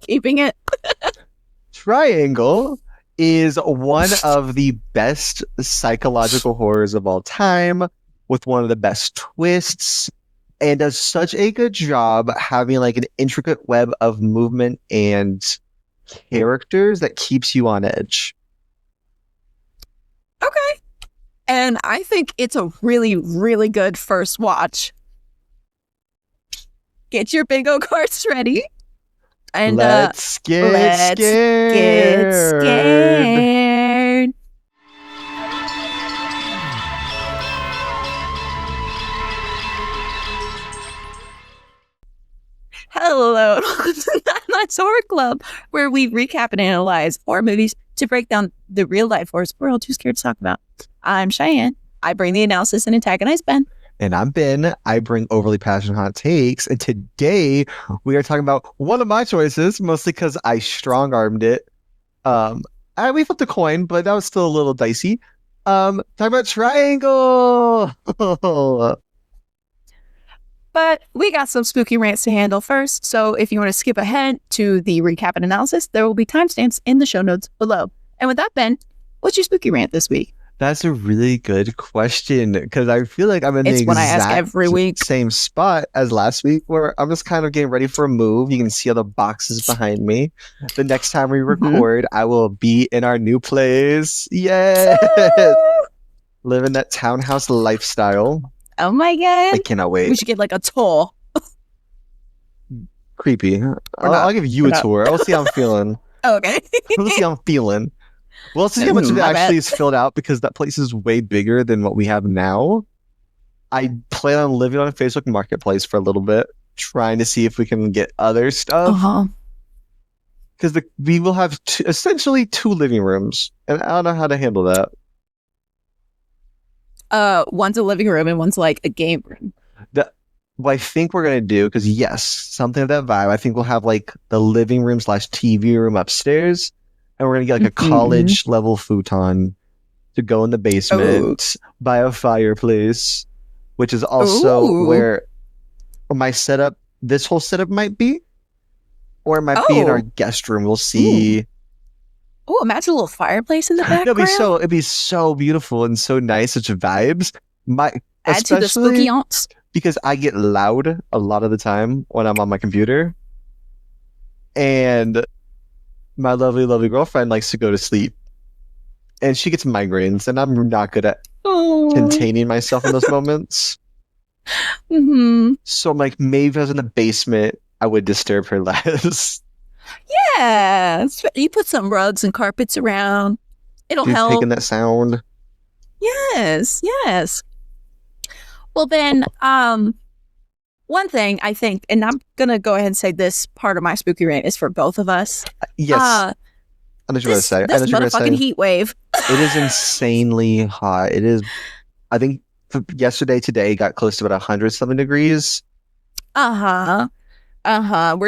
Keeping it. Triangle is one of the best psychological horrors of all time, with one of the best twists, and does such a good job having like an intricate web of movement and characters that keeps you on edge. Okay. And I think it's a really, really good first watch. Get your bingo cards ready. And let's get let's scared. Get scared. Hello, that's Horror Club, where we recap and analyze horror movies to break down the real life horrors we're all too scared to talk about. I'm Cheyenne. I bring the analysis and antagonize Ben. And I'm Ben. I bring overly passionate hot takes. And today we are talking about one of my choices, mostly because I strong-armed it. We flipped a coin, but that was still a little dicey. Talking about Triangle. But we got some spooky rants to handle first. So if you want to skip ahead to the recap and analysis, there will be timestamps in the show notes below. And with that, Ben, what's your spooky rant this week? That's a really good question, because I feel like I'm in It's the what I ask every week. Same spot as last week, where I'm just kind of getting ready for a move. You can see all the boxes behind me. The next time we record, I will be in our new place. Yes! Living that townhouse lifestyle. Oh my God. I cannot wait. We should get like a tour. Creepy. I'll give you a tour. I'll see how I'm feeling. Okay. We'll see how I'm feeling. Well, let's see how much of it actually is filled out, because that place is way bigger than what we have now. I plan on living on a Facebook Marketplace for a little bit, trying to see if we can get other stuff. Because we will have essentially 2 living rooms, and I don't know how to handle that. One's a living room and one's like a game room. What I think we're going to do, because yes, something of that vibe, I think we'll have like the living room / TV room upstairs. And we're going to get like a college level futon to go in the basement by a fireplace, which is also where my setup, this whole setup might be, or it might be in our guest room. We'll see. Oh, imagine a little fireplace in the background. It'd be so beautiful and so nice, such vibes. Add to the spooky aunts. Because I get loud a lot of the time when I'm on my computer. And my lovely, lovely girlfriend likes to go to sleep, and she gets migraines, and I'm not good at containing myself in those moments. So I'm like, maybe if I was in the basement, I would disturb her less. Yeah, you put some rugs and carpets around. It'll help. Making that sound. Yes. Well, Ben, one thing I think, and I'm going to go ahead and say this part of my spooky rant is for both of us. Yes. I know what you're going to say. This motherfucking heat wave. It is insanely hot. It is, I think today got close to about 100-something degrees. We're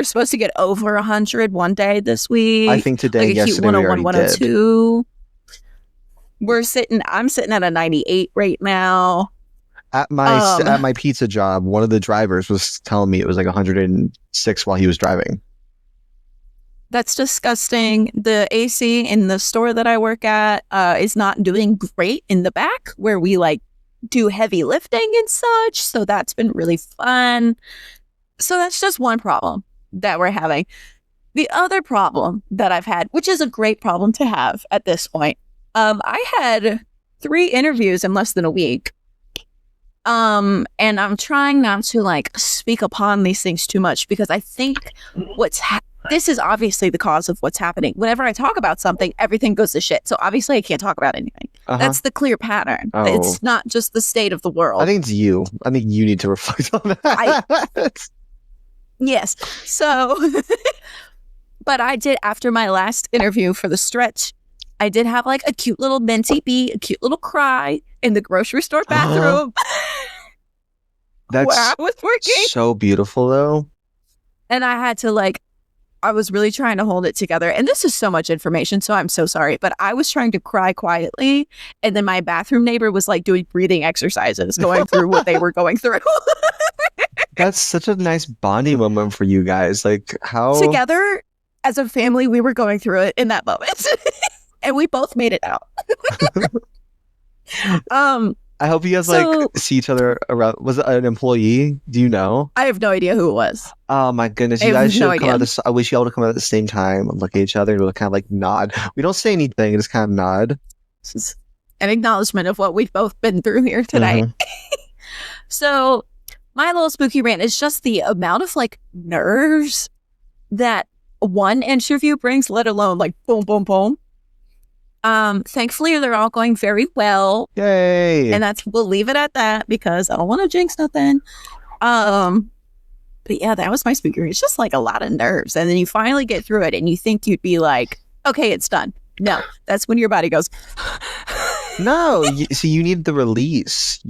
supposed to get over 100 one day this week. I think today, yesterday, 101, 102. I'm sitting at a 98 right now. At my pizza job, one of the drivers was telling me it was like 106 while he was driving. That's disgusting. The AC in the store that I work at is not doing great in the back, where we like do heavy lifting and such. So that's been really fun. So that's just one problem that we're having. The other problem that I've had, which is a great problem to have at this point, I had 3 interviews in less than a week. And I'm trying not to like speak upon these things too much, because I think this is obviously the cause of what's happening. Whenever I talk about something, everything goes to shit. So obviously I can't talk about anything. That's the clear pattern. It's not just the state of the world. I think it's you. I think you need to reflect on that. Yes. So, but I did, after my last interview for the stretch, I did have like a cute little minty bee, a cute little cry in the grocery store bathroom. That's where I was working. So beautiful though. And I had to like I was really trying to hold it together. And this is so much information, so I'm so sorry. But I was trying to cry quietly. And then my bathroom neighbor was like doing breathing exercises, going through what they were going through. That's such a nice bonding moment for you guys. Like how Together as a family, we were going through it in that moment. And we both made it out. I hope you guys like see each other around. Was it an employee? Do you know? I have no idea who it was. Oh my goodness! You guys should have come out. I wish you all would come out at the same time and look at each other and we'll kind of like nod. We don't say anything; just kind of nod. This is an acknowledgement of what we've both been through here tonight. So, my little spooky rant is just the amount of like nerves that one interview brings, let alone like boom, boom, boom. Thankfully they're all going very well. Yay! And we'll leave it at that because I don't want to jinx nothing. But yeah, that was my spooky rant. It's just like a lot of nerves, and then you finally get through it, and you think you'd be like, okay, it's done. No, that's when your body goes. No, see, you need the release.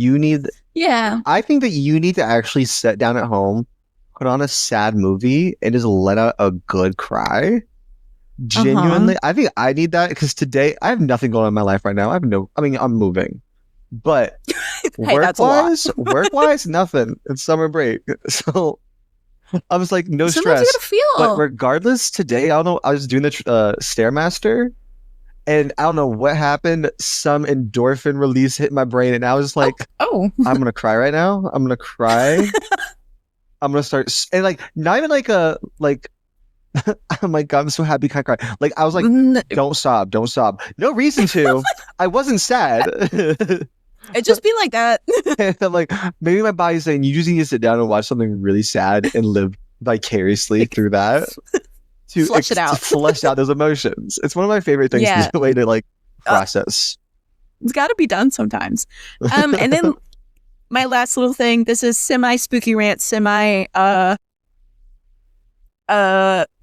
Yeah. I think that you need to actually sit down at home, put on a sad movie, and just let out a good cry. Genuinely, I think I need that because today I have nothing going on in my life right now. I'm moving, but hey, work-wise, nothing. It's summer break, so I was like, no Sometimes stress. You gotta feel. But regardless, today I don't know. I was doing the Stairmaster, and I don't know what happened. Some endorphin release hit my brain, and I was like, "Oh, I'm gonna cry right now. I'm gonna cry. I'm gonna start and like not even like a like." Oh my god, I'm so happy, kind of cry. Like I was like, don't sob. No reason to. I wasn't sad. It just be like that. And I'm like, maybe my body's saying you just need to sit down and watch something really sad and live vicariously through that to flush it out, to flush out those emotions. It's one of my favorite things. Yeah. The way to like process. It's got to be done sometimes. And then my last little thing. This is semi spooky rant,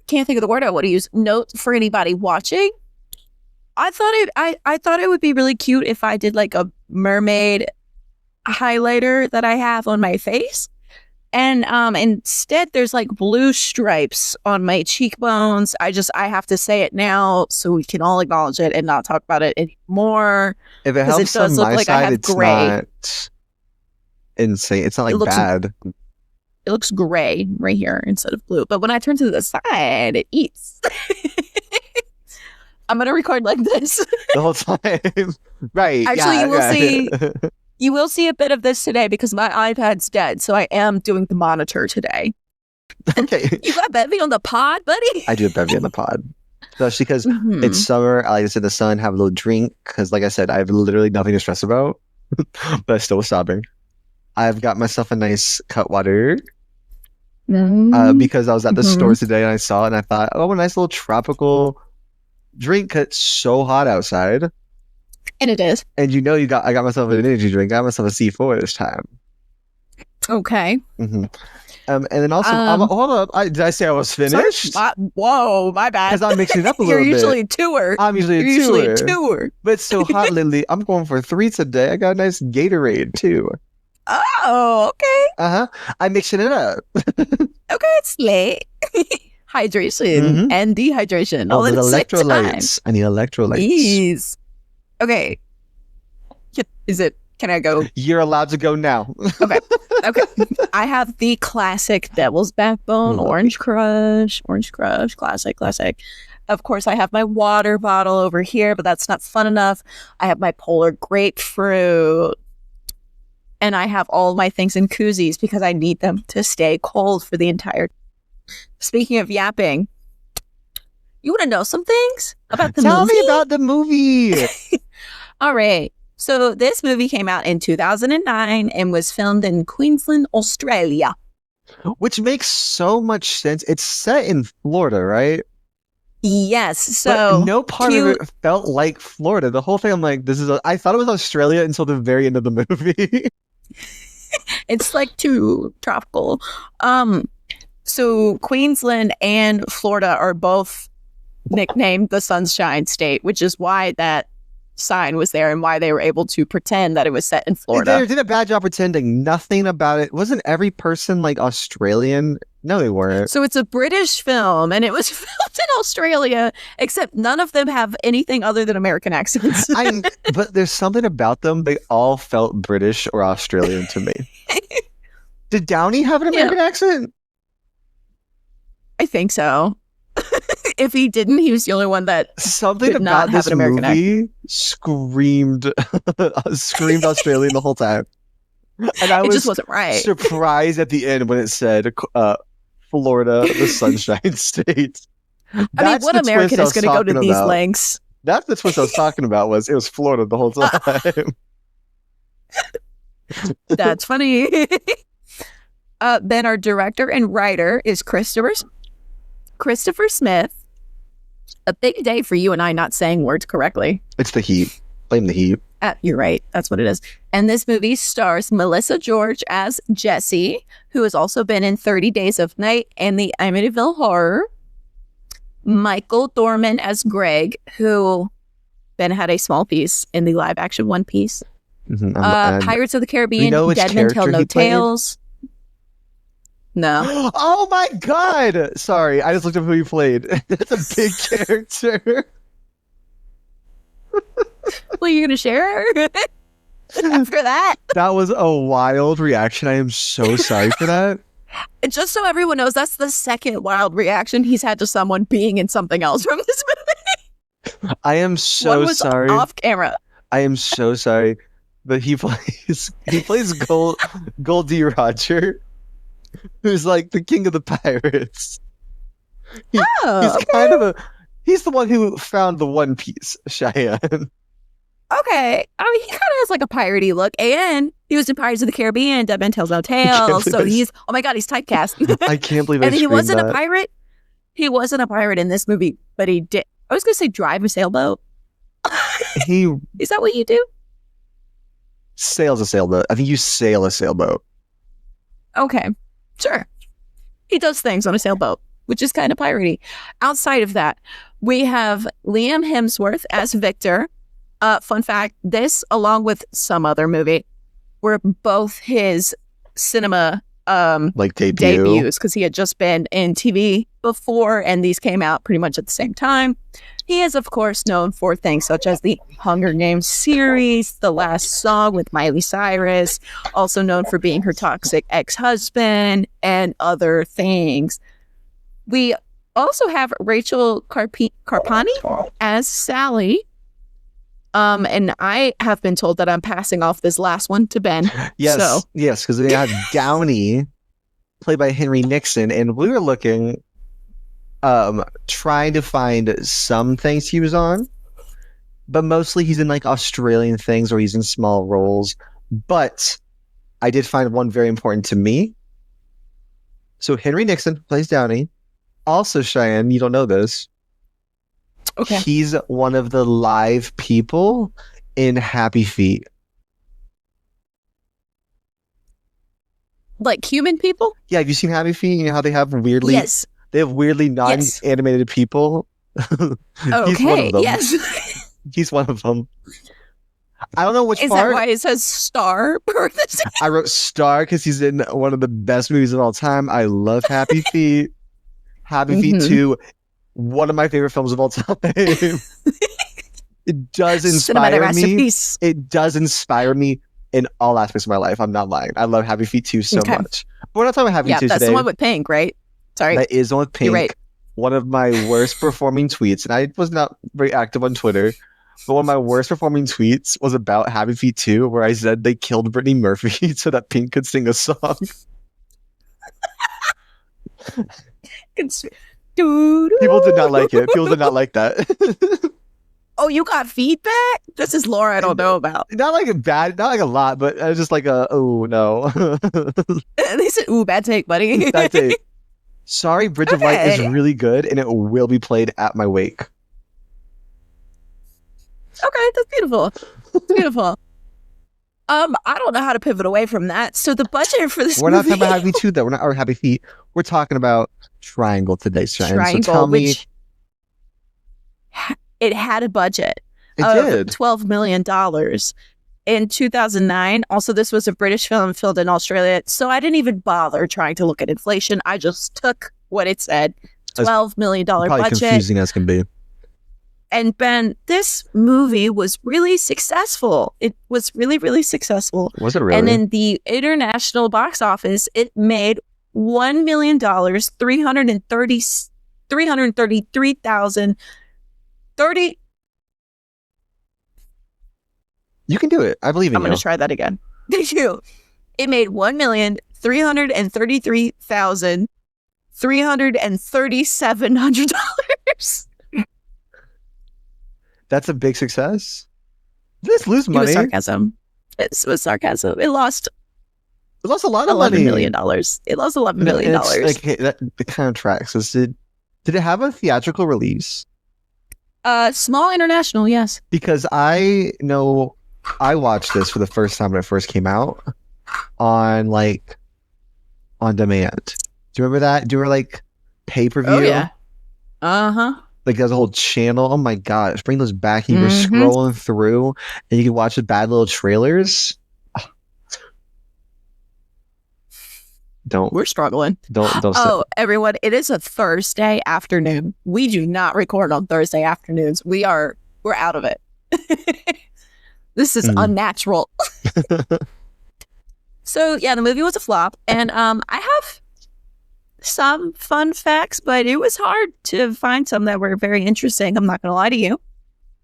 can't think of the word I want to use. Note for anybody watching. I thought it would be really cute if I did like a mermaid highlighter that I have on my face. And instead there's like blue stripes on my cheekbones. I have to say it now so we can all acknowledge it and not talk about it anymore. If it helps it does on look my like side, I have it's gray. not insane. It's not like bad. It looks gray right here instead of blue. But when I turn to the side, it eats. I'm going to record like this. The whole time. Right. Actually, you will see a bit of this today because my iPad's dead. So I am doing the monitor today. Okay. You got Bevy on the pod, buddy? I do have Bevy on the pod. Especially because it's summer. I like to sit in the sun, have a little drink. Because like I said, I have literally nothing to stress about. But I still was sobbing. I've got myself a nice Cutwater. Because I was at the store today and I saw it and I thought, oh, a nice little tropical drink. It's so hot outside. And it is. And I got myself an energy drink. I got myself a C4 this time. Okay. And then also, hold up. Did I say I was finished? Whoa, my bad. Because I'm mixing it up a little bit. You're usually a tour. I'm usually a tour. But it's so hot lately. I'm going for 3 today. I got a nice Gatorade too. Oh, okay. I'm mixing it up. Okay, it's late. Hydration and dehydration. All at the same time. I need electrolytes. Jeez. Okay. Can I go? You're allowed to go now. Okay. I have the classic Devil's Backbone, Orange Crush, classic. Of course, I have my water bottle over here, but that's not fun enough. I have my Polar Grapefruit. And I have all my things in koozies because I need them to stay cold for the entire. Speaking of yapping, you want to know some things about the movie? Tell me about the movie. All right. So this movie came out in 2009 and was filmed in Queensland, Australia. Which makes so much sense. It's set in Florida, right? Yes. So but no part of it felt like Florida. The whole thing, I'm like, I thought it was Australia until the very end of the movie. It's like too tropical. So Queensland and Florida are both nicknamed the Sunshine State, which is why that sign was there and why they were able to pretend that it was set in Florida. They did a bad job pretending. Nothing about it. Wasn't every person like Australian? No, they weren't. So it's a British film and it was filmed in Australia, except none of them have anything other than American accents. But there's something about them. They all felt British or Australian to me. Did Downey have an American accent? I think so. If he didn't, he was the only one that something did about not have this an American movie screamed Australian the whole time. And I it was just wasn't right. surprised at the end when it said Florida, the Sunshine State. I mean, what American is going to go to these lengths? That's the twist I was talking about. It was Florida the whole time. That's funny. Then our director and writer is Christopher Smith. A big day for you and I not saying words correctly. It's the heat. Blame the heat. You're right. That's what it is. And this movie stars Melissa George as Jessie, who has also been in 30 Days of Night and the Amityville Horror. Michael Dorman as Greg, who then had a small piece in the live action One Piece. Mm-hmm. Pirates of the Caribbean, Dead Men Tell No Tales. No. Oh my God! Sorry, I just looked up who he played. That's a big character. Well, you're gonna share after that? That was a wild reaction. I am so sorry for that. And just so everyone knows, that's the second wild reaction he's had to someone being in something else from this movie. I am so One was sorry. off camera. I am so sorry. But he plays Goldie Roger, who's like the king of the pirates. He's kind of he's the one who found the One Piece, Cheyenne. Okay. I mean, he kind of has like a piratey look. And he was in Pirates of the Caribbean, Dead Man Tells No Tales. So he's, oh my God, he's typecast. I can't believe and I he wasn't that. a pirate. He wasn't a pirate in this movie, but he did. I was going to say drive a sailboat. Is that what you do? Sails a sailboat. I think you sail a sailboat. Okay. Sure. He does things on a sailboat, which is kind of piratey. Outside of that, we have Liam Hemsworth as Victor. Fun fact, this, along with some other movie, were both his cinema debuts, because he had just been in TV before, and these came out pretty much at the same time. He is, of course, known for things such as the Hunger Games series, The Last Song with Miley Cyrus, also known for being her toxic ex-husband, and other things. We also have Rachel Carpani as Sally. And I have been told that I'm passing off this last one to Ben. Yes, because we have Downey, played by Henry Nixon, and we were looking, trying to find some things he was on, but mostly he's in like Australian things or he's in small roles. But I did find one very important to me. So Henry Nixon plays Downey. Also, Cheyenne, you don't know this. Okay. He's one of the live people in Happy Feet. Like human people? Yeah, have you seen Happy Feet? You know how they have weirdly non-animated people? He's one of them. Yes. He's one of them. I don't know which part. Is that why it says star? I wrote star because he's in one of the best movies of all time. I love Happy Feet. Happy Feet 2. One of my favorite films of all time. It does inspire me. It does inspire me in all aspects of my life. I'm not lying. I love Happy Feet 2 so much. But we're not talking about Happy Feet 2 today. That's the one with Pink, right? Sorry. That is the one with Pink. You're right. One of my worst performing tweets, and I was not very active on Twitter, but one of my worst performing tweets was about Happy Feet 2, where I said they killed Brittany Murphy so that Pink could sing a song. People did not like it. People did not like that. Oh, you got feedback? This is lore I don't know about. Not like a bad, not like a lot, but I was just like oh no. They said, ooh, bad take, buddy. Bad take. Sorry, Bridge of Light is really good, and it will be played at my wake. Okay, that's beautiful. That's beautiful. I don't know how to pivot away from that. So the budget for this We're movie... not talking about Happy 2, though. We're not, or Happy Feet. We're talking about Triangle today, Cheyenne. Triangle, so tell me... it had a budget. It of did. $12 million. In 2009, also, this was a British film filmed in Australia, so I didn't even bother trying to look at inflation. I just took what it said. $12 million Probably budget. confusing as can be. And Ben, this movie was really successful. It was really, really successul. Was it really? And in the international box office, it made $1 million, 333,000 30. You can do it. I believe in I'm you. going to try that again. Thank you. It made $1,333,337. That's a big success. Did this lose It money? was sarcasm. It was sarcasm. It lost It lost a lot of $11 money. million. It lost $11 million. Like, that kind of tracks. Did it have a theatrical release? Small international, yes. Because I know I watched this for the first time when it first came out on demand. Do you remember that? Do you remember like pay-per-view? Oh yeah. Uh-huh. Like there's a whole channel. Oh my god, let's bring those back. You were scrolling through and you could watch the bad little trailers. We're struggling. Don't Oh, everyone, it is a Thursday afternoon. We do not record on Thursday afternoons. We're out of it. This is unnatural. So yeah, the movie was a flop, and I have some fun facts, but it was hard to find some that were very interesting. I'm not going to lie to you.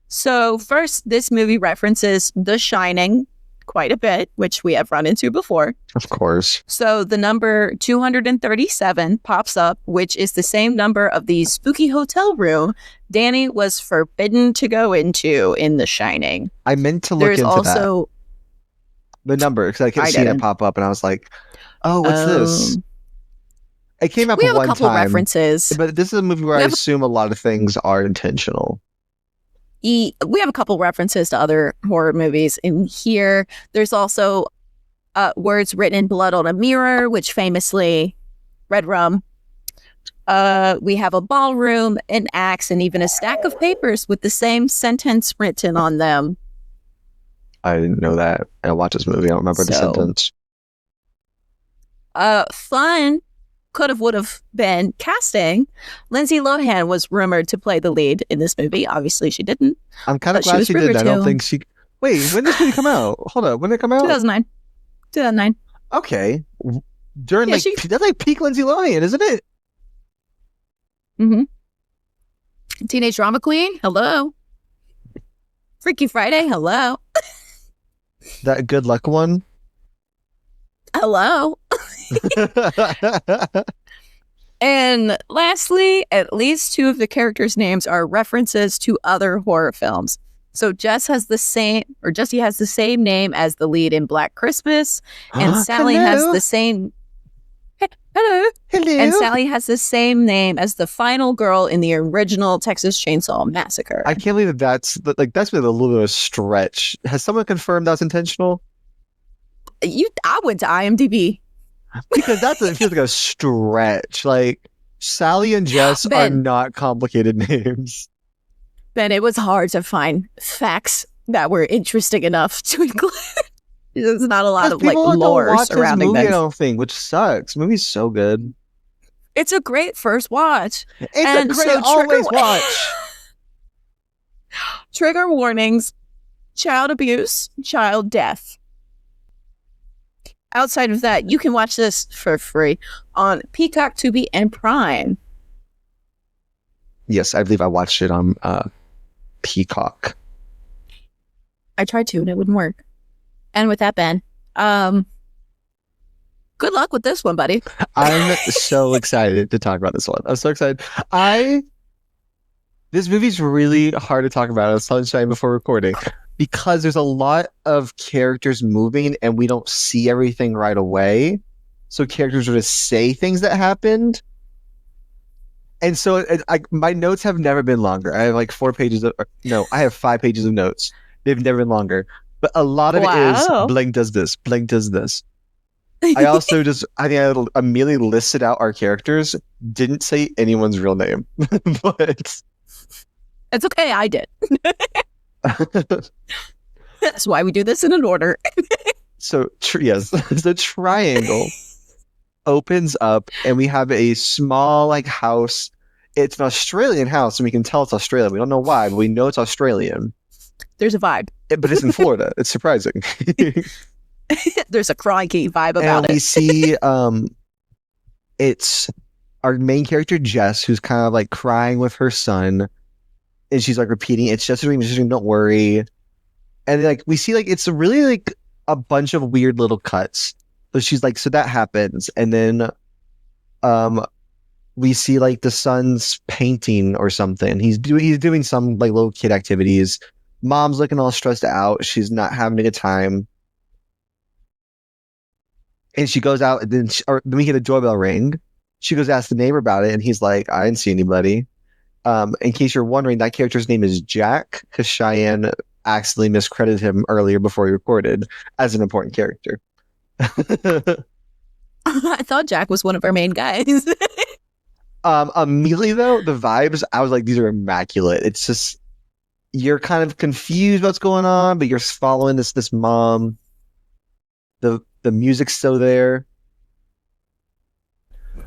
So first, this movie references The Shining quite a bit, which we have run into before. Of course. So the number 237 pops up, which is the same number of the spooky hotel room Danny was forbidden to go into in The Shining. I meant to look into also the number because I kept seeing it pop up, and I was like, "Oh, what's this?" It came up we have one a couple time, references, but this is a movie where I assume a lot of things are intentional. We have a couple references to other horror movies in here. There's also words written in blood on a mirror, which famously, Red Rum. We have a ballroom, an axe, and even a stack of papers with the same sentence written on them. I didn't know that. I watched this movie. I don't remember the sentence. Fun would have been casting. Lindsay Lohan was rumored to play the lead in this movie. Obviously, she didn't. I'm kind of glad she didn't. I don't think she. Wait, when did this movie come out? Hold up, when did it come out? 2009. 2009. Okay, during that's like peak Lindsay Lohan, isn't it? Mm-hmm. Teenage Drama Queen. Hello. Freaky Friday. Hello. That Good Luck one. Hello. And lastly, at least two of the characters' names are references to other horror films. So Jesse has the same name as the lead in Black Christmas, and Sally has the same. Hello. And Sally has the same name as the final girl in the original Texas Chainsaw Massacre. I can't believe that's been a little bit of a stretch. Has someone confirmed that's intentional? I went to IMDb. Because it feels like a stretch. Like, Sally and Jess are not complicated names. Ben, it was hard to find facts that were interesting enough to include. There's not a lot of lore surrounding this. I don't think, which sucks. The movie's so good. It's a great first watch. It's a great always watch. Trigger warnings: child abuse, child death. Outside of that, you can watch this for free on Peacock, Tubi, and Prime. Yes, I believe I watched it on Peacock. I tried to, and it wouldn't work. And with that, Ben, good luck with this one, buddy. I'm so excited to talk about this one. I'm so excited. This movie's really hard to talk about. I was telling Shane before recording. Because there's a lot of characters moving and we don't see everything right away. So characters are to say things that happened. And so my notes have never been longer. I have like 4 pages of... No, I have 5 pages of notes. They've never been longer. But a lot of it is blank does this, blank does this. I also I immediately listed out our characters. Didn't say anyone's real name. But... It's okay, I did. That's why we do this in an order. So yes, the triangle opens up, and we have a small like house. It's an Australian house, and we can tell it's Australian. We don't know why, but we know it's Australian. There's a vibe. But it's in Florida. It's surprising. There's a crikey vibe about and we see it's our main character Jess, who's kind of like crying with her son, and she's like repeating, "It's just a dream, it's just a dream, don't worry." And like we see like it's really like a bunch of weird little cuts. So she's like, so that happens, and then we see like the son's painting or something. He's doing some like little kid activities. Mom's looking all stressed out. She's not having a good time. And she goes out, and then then we get a doorbell ring. She goes to ask the neighbor about it, and he's like, I didn't see anybody. In case you're wondering, that character's name is Jack, because Cheyenne accidentally miscredited him earlier before he recorded as an important character. I thought Jack was one of our main guys. Immediately though, the vibes, I was like, these are immaculate. It's just, you're kind of confused what's going on, but you're following this mom. The music's still there.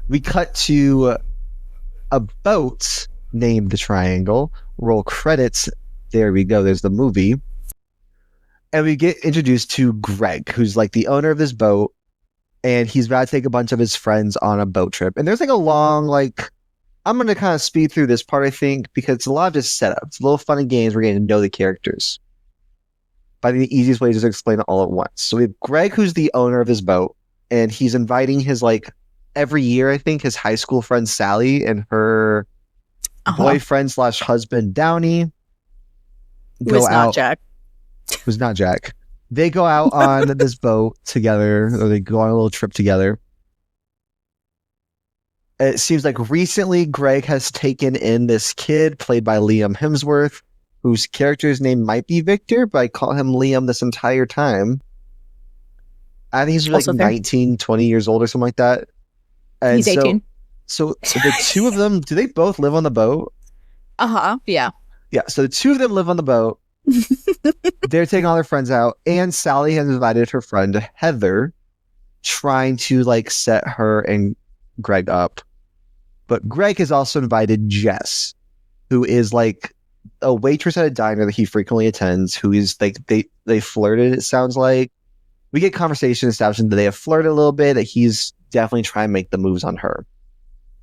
We cut to a boat named the Triangle. Roll credits. There we go. There's the movie. And we get introduced to Greg, who's like the owner of this boat. And he's about to take a bunch of his friends on a boat trip. And there's like a long, like, I'm going to kind of speed through this part, I think, because it's a lot of just setup. It's a little fun and games. We're getting to know the characters. But I think the easiest way is to explain it all at once. So we have Greg, who's the owner of this boat. And he's inviting his, like, every year, I think, his high school friend Sally and her boyfriend / husband Downey go out. Not Jack. Who's not Jack. They go out on this boat together, or they go on a little trip together. It seems like recently Greg has taken in this kid played by Liam Hemsworth, whose character's name might be Victor, but I call him Liam this entire time. I think he's like 19, 20 years old or something like that. And he's 18. So the two of them, do they both live on the boat? Yeah. Yeah, so the two of them live on the boat. They're taking all their friends out, and Sally has invited her friend Heather, trying to like set her and Greg up. But Greg has also invited Jess, who is like a waitress at a diner that he frequently attends, who is like they flirted, it sounds like. We get conversation establishing that they have flirted a little bit, that he's definitely trying to make the moves on her.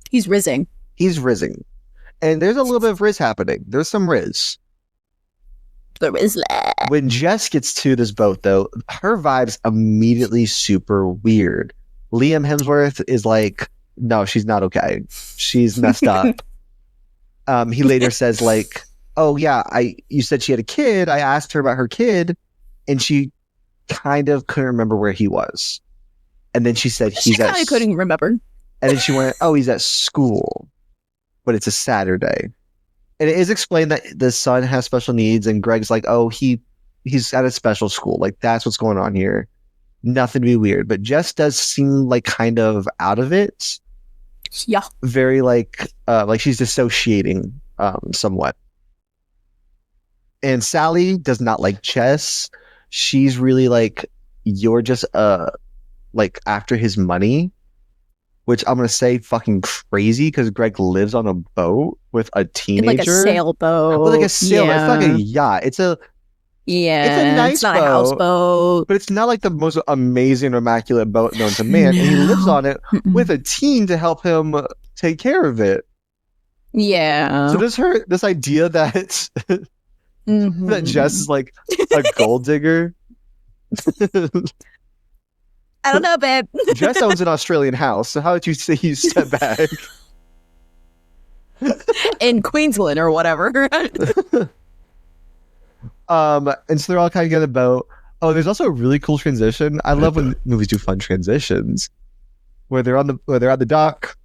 He's rizzing. And there's a little bit of Riz happening. There's some Riz. The Riz. When Jess gets to this boat, though, her vibe's immediately super weird. Liam Hemsworth is like, no, she's not okay. She's messed up. He later says like, oh yeah, you said she had a kid. I asked her about her kid, and she kind of couldn't remember where he was. And then she said she kind of couldn't remember. And then she went, oh, he's at school, but it's a Saturday. And it is explained that the son has special needs, and Greg's like, oh, he's at a special school. Like, that's what's going on here. Nothing to be weird. But Jess does seem like kind of out of it. Yeah. Very like she's dissociating somewhat. And Sally does not like Jess. She's really like, you're just like after his money, which I'm gonna say fucking crazy, because Greg lives on a boat with a teenager, like a sailboat. Well, like a sail. Yeah. It's not a yacht. It's a nice it's not boat, a houseboat, but it's not like the most amazing, immaculate boat known to man. No. And he lives on it with a teen to help him take care of it. Yeah. So this idea that that Jess is like a gold digger. I don't know, babe. Jess owns an Australian house, so how would you say you step back? In Queensland or whatever. And so they're all kind of getting a boat. Oh, there's also a really cool transition. I love when movies do fun transitions. Where they're at the dock.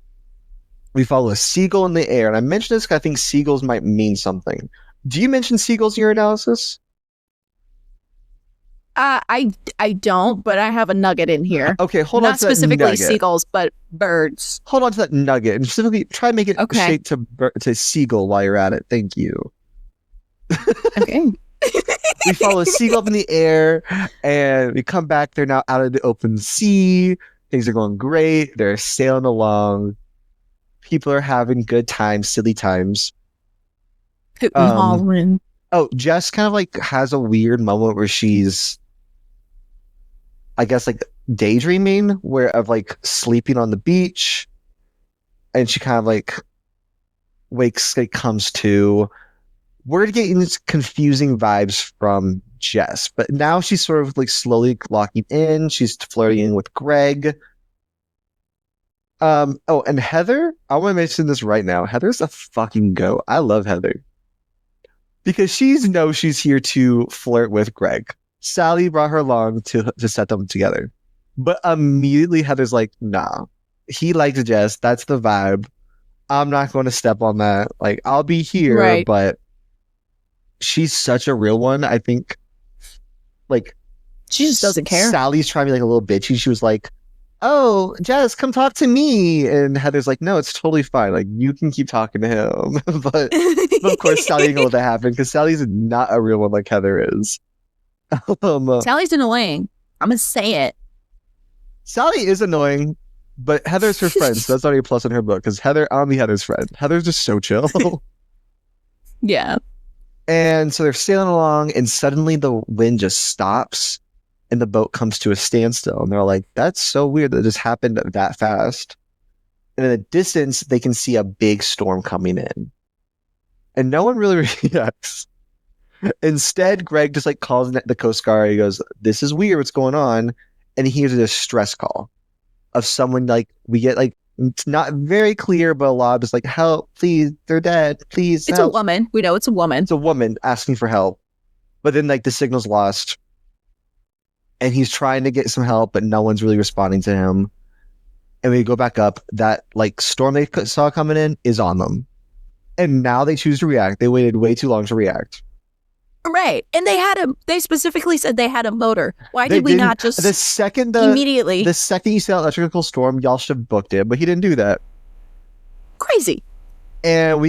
We follow a seagull in the air. And I mentioned this because I think seagulls might mean something. Do you mention seagulls in your analysis? I don't, but I have a nugget in here. Okay, hold on to that nugget. Not specifically seagulls, but birds. Hold on to that nugget and specifically try and make it shaped to seagull while you're at it. Thank you. Okay. We follow a seagull up in the air, and we come back. They're now out of the open sea. Things are going great. They're sailing along. People are having good times, silly times. Hootin' and Um, hollering. oh, Jess kind of like has a weird moment where she's, I guess, like daydreaming, where of like sleeping on the beach, and she kind of like wakes, like comes to. We're getting these confusing vibes from Jess, but now she's sort of like slowly locking in. She's flirting with Greg. Oh, and Heather, I want to mention this right now. Heather's a fucking goat. I love Heather because she's here to flirt with Greg. Sally brought her along to set them together, but immediately Heather's like, "Nah, he likes Jess. That's the vibe. I'm not going to step on that. Like, I'll be here, Right. but." She's such a real one. I think, like, She just doesn't care. Sally's trying to be like a little bitchy. She was like, "Oh, Jess, come talk to me," and Heather's like, "No, it's totally fine. Like, you can keep talking to him." but of course, Sally ain't gonna let that happen because Sally's not a real one like Heather is. Sally's annoying. I'm gonna say it. Sally is annoying, but Heather's her friend, so that's already a plus in her book. Because I'm Heather's friend. Heather's just so chill. Yeah. And so they're sailing along, and suddenly the wind just stops, and the boat comes to a standstill. And they're like, "That's so weird that it just happened that fast." And in the distance, they can see a big storm coming in, and no one really reacts. Instead, Greg just like calls the Coast Guard. He goes, "This is weird. What's going on?" And he hears a distress call of someone like we get like. It's not very clear, but a lot of just like, "Help, please, they're dead, please It's help." a woman. We know it's a woman. It's a woman asking for help. But then like the signal's lost. And he's trying to get some help, but no one's really responding to him. And we go back up, that like storm they saw coming in is on them. And now they choose to react. They waited way too long to react. Right. And they specifically said they had a motor. Why did we didn't- not just the second immediately? the second you saw electrical storm, y'all should have booked it, but he didn't do that. Crazy. And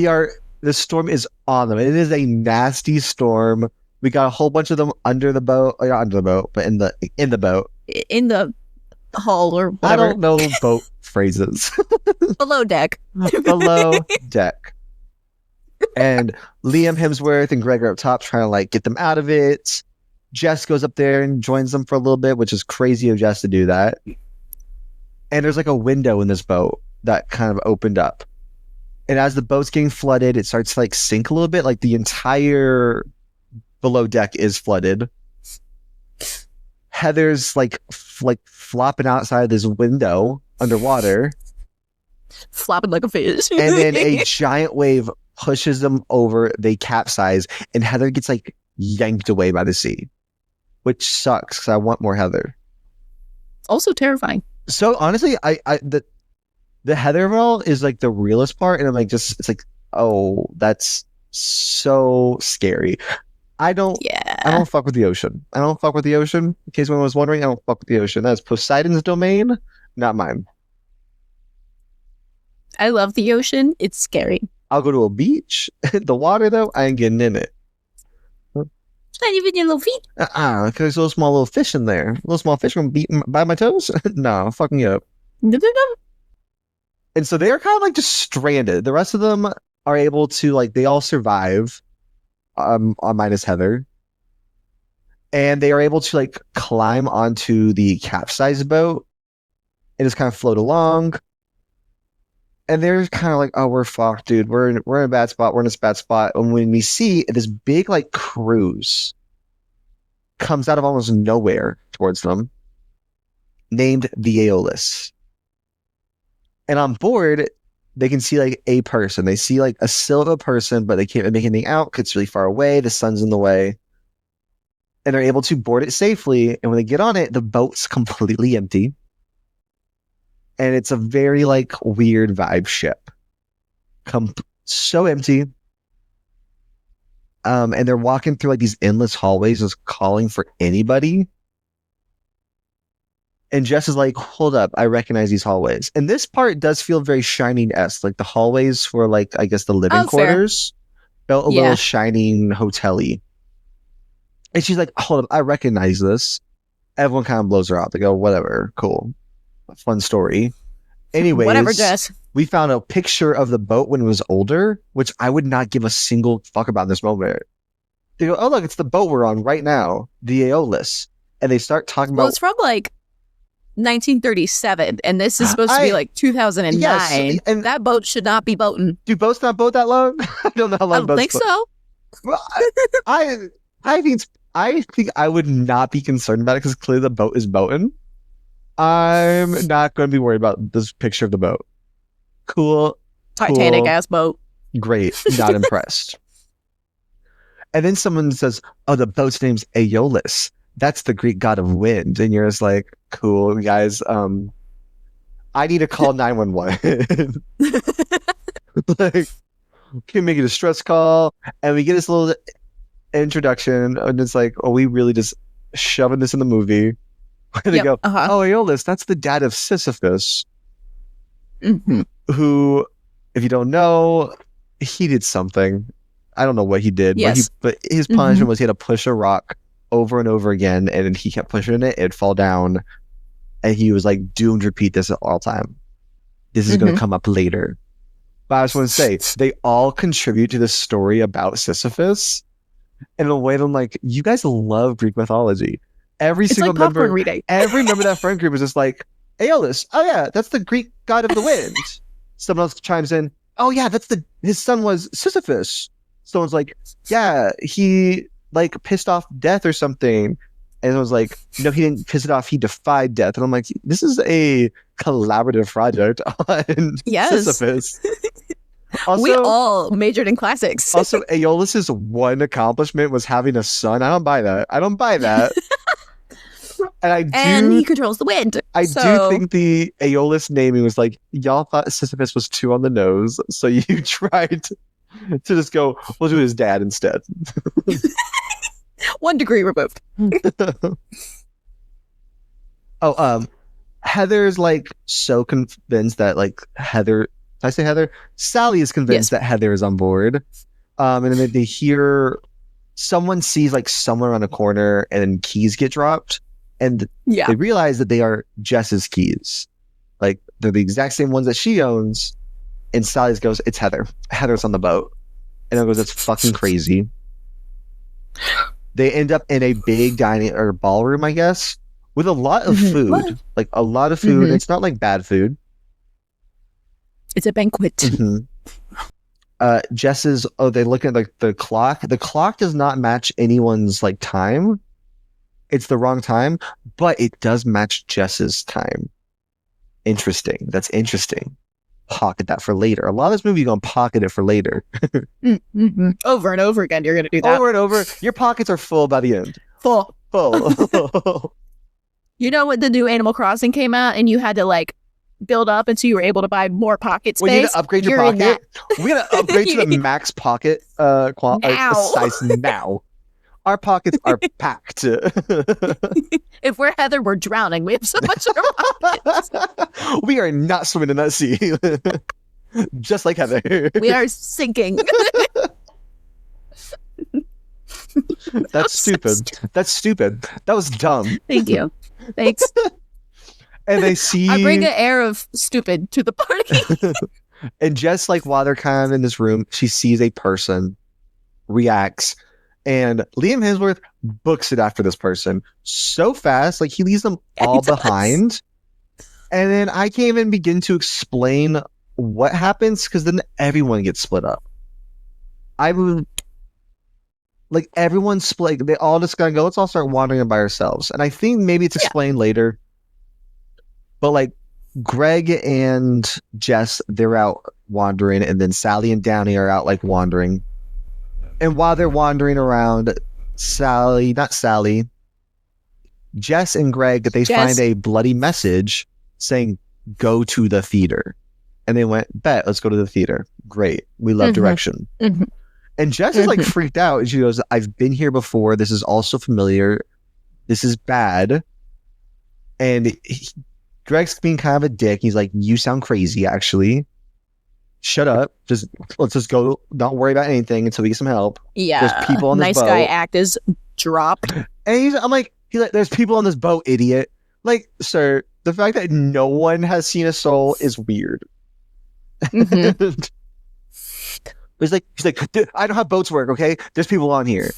the storm is on them. It is a nasty storm. We got a whole bunch of them under the boat, or not under the boat, but in the boat. In the hull or I whatever. don't know boat phrases. Below deck. Below deck. And Liam Hemsworth and Greg are up top trying to like get them out of it. Jess goes up there and joins them for a little bit, which is crazy of Jess to do that. And there's like a window in this boat that kind of opened up. And as the boat's getting flooded, it starts to like sink a little bit. Like the entire below deck is flooded. Heather's like flopping outside of this window underwater. Flopping like a fish. And then a giant wave pushes them over. They capsize, and Heather gets like yanked away by the sea, which sucks because I want more Heather. Also terrifying. So honestly, the Heather of it all is like the realest part, and I'm like, it's like, oh, that's so scary. I don't fuck with the ocean. I don't fuck with the ocean. In case anyone was wondering, I don't fuck with the ocean. That's Poseidon's domain, not mine. I love the ocean. It's scary. I'll go to a beach. The water, though, I ain't getting in it. It's not even your little feet. Because there's little small little fish in there. Little small fish gonna beat by my toes? No, fuck me up. And so they're kind of like just stranded. The rest of them are able to like they all survive. Minus Heather. And they are able to like climb onto the capsized boat and just kind of float along. And they're kind of like, "Oh, we're fucked, dude. We're in a bad spot. We're in this bad spot." And when we see this big like cruise comes out of almost nowhere towards them, named the Aeolus. And on board, they can see like a person. They see like a silhouette of a person, but they can't make anything out because it's really far away. The sun's in the way. And they're able to board it safely. And when they get on it, the boat's completely empty. And it's a very like weird vibe ship. So empty. And they're walking through like these endless hallways, just calling for anybody. And Jess is like, "Hold up, I recognize these hallways." And this part does feel very Shining-esque. Like the hallways for like, I guess the living quarters felt a little Shining hotel-y. And she's like, hold up, I recognize this. Everyone kind of blows her off. They go, whatever, cool. Fun story. Anyways, Whatever, Jess. we found a picture of the boat when it was older, which I would not give a single fuck about in this moment. They go, oh, look, it's the boat we're on right now, the Aeolus. And they start talking Well, about... it's from like 1937, and this is supposed to be like 2009. Yes, and that boat should not be boating. Do boats not boat that long? I don't know how long I don't think so. Well, I think I would not be concerned about it because clearly the boat is boating. I'm not going to be worried about this picture of the boat. Cool. Titanic ass boat. Great. Not impressed. And then someone says, oh, the boat's name's Aeolus. That's the Greek god of wind. And you're just like, cool, guys. I need to call 911. Like, can make a distress call. And we get this little introduction. And it's like, oh, we really just shoving this in the movie. And they go, oh, Aeolus, that's the dad of Sisyphus. Mm-hmm. Who, if you don't know, he did something. I don't know what he did, but his punishment was he had to push a rock over and over again, and he kept pushing it, it'd fall down, and he was like doomed to repeat this at all time. This is going to come up later. But I just want to say, they all contribute to this story about Sisyphus in a way that I'm like, you guys love Greek mythology. It's single like member, reading. every member of that friend group is just like, Aeolus, oh yeah, that's the Greek god of the wind. Someone else chimes in, oh yeah, his son was Sisyphus. Someone's like, yeah, he like pissed off death or something. And it was like, no, he didn't piss it off, he defied death. And I'm like, this is a collaborative project on Sisyphus. Also, we all majored in classics. Also, Aeolus's one accomplishment was having a son. I don't buy that. And he controls the wind. I do think the Aeolus naming was like, y'all thought Sisyphus was too on the nose, so you tried to just go, we'll do his dad instead. 1 degree removed. Heather's like so convinced that like Heather, did I say Heather? Sally is convinced that Heather is on board. And then they hear someone sees like someone around a corner and then keys get dropped. And they realize that they are Jess's keys. Like, they're the exact same ones that she owns. And Sally goes, it's Heather. Heather's on the boat. And I goes, that's fucking crazy. They end up in a big dining or ballroom, I guess, with a lot of food. What? Like, a lot of food. It's not like bad food. It's a banquet. Jess's, they look at like the clock. The clock does not match anyone's like time. It's the wrong time, but it does match Jess's time. Interesting. That's interesting. Pocket that for later. A lot of this movie, you're going to pocket it for later. Over and over again, you're going to do that. Over and over. Your pockets are full by the end. Full. Full. You know when the new Animal Crossing came out and you had to like build up until you were able to buy more pocket space? We need to upgrade your pocket. We're going to upgrade to the max pocket size now. Our pockets are packed. If we're Heather, we're drowning. We have so much in our pockets. We are not swimming in that sea. Just like Heather. We are sinking. That's stupid. That's stupid. That was dumb. Thank you. Thanks. And they see... I bring an air of stupid to the party. And just like while they're kind of in this room, she sees a person, reacts, and Liam Hemsworth books it after this person so fast, like he leaves them all behind. And then I can't even begin to explain what happens because then everyone gets split up. Like everyone's split. They all just gotta go, let's all start wandering by ourselves. And I think maybe it's explained later. But like Greg and Jess, they're out wandering, and then Sally and Downey are out like wandering. And while they're wandering around, Jess and Greg, they find a bloody message saying, go to the theater. And they went, bet, let's go to the theater. Great. We love direction. And Jess is like freaked out. And she goes, I've been here before. This is also familiar. This is bad. And Greg's being kind of a dick. He's like, you sound crazy, actually. Shut up. Let's just go. Don't worry about anything until we get some help. Yeah. There's people on this nice boat. guy act is dropped. And I'm like, there's people on this boat, idiot. Like, sir, the fact that no one has seen a soul is weird. Mm-hmm. he's like, dude, I know how boats work, okay? There's people on here.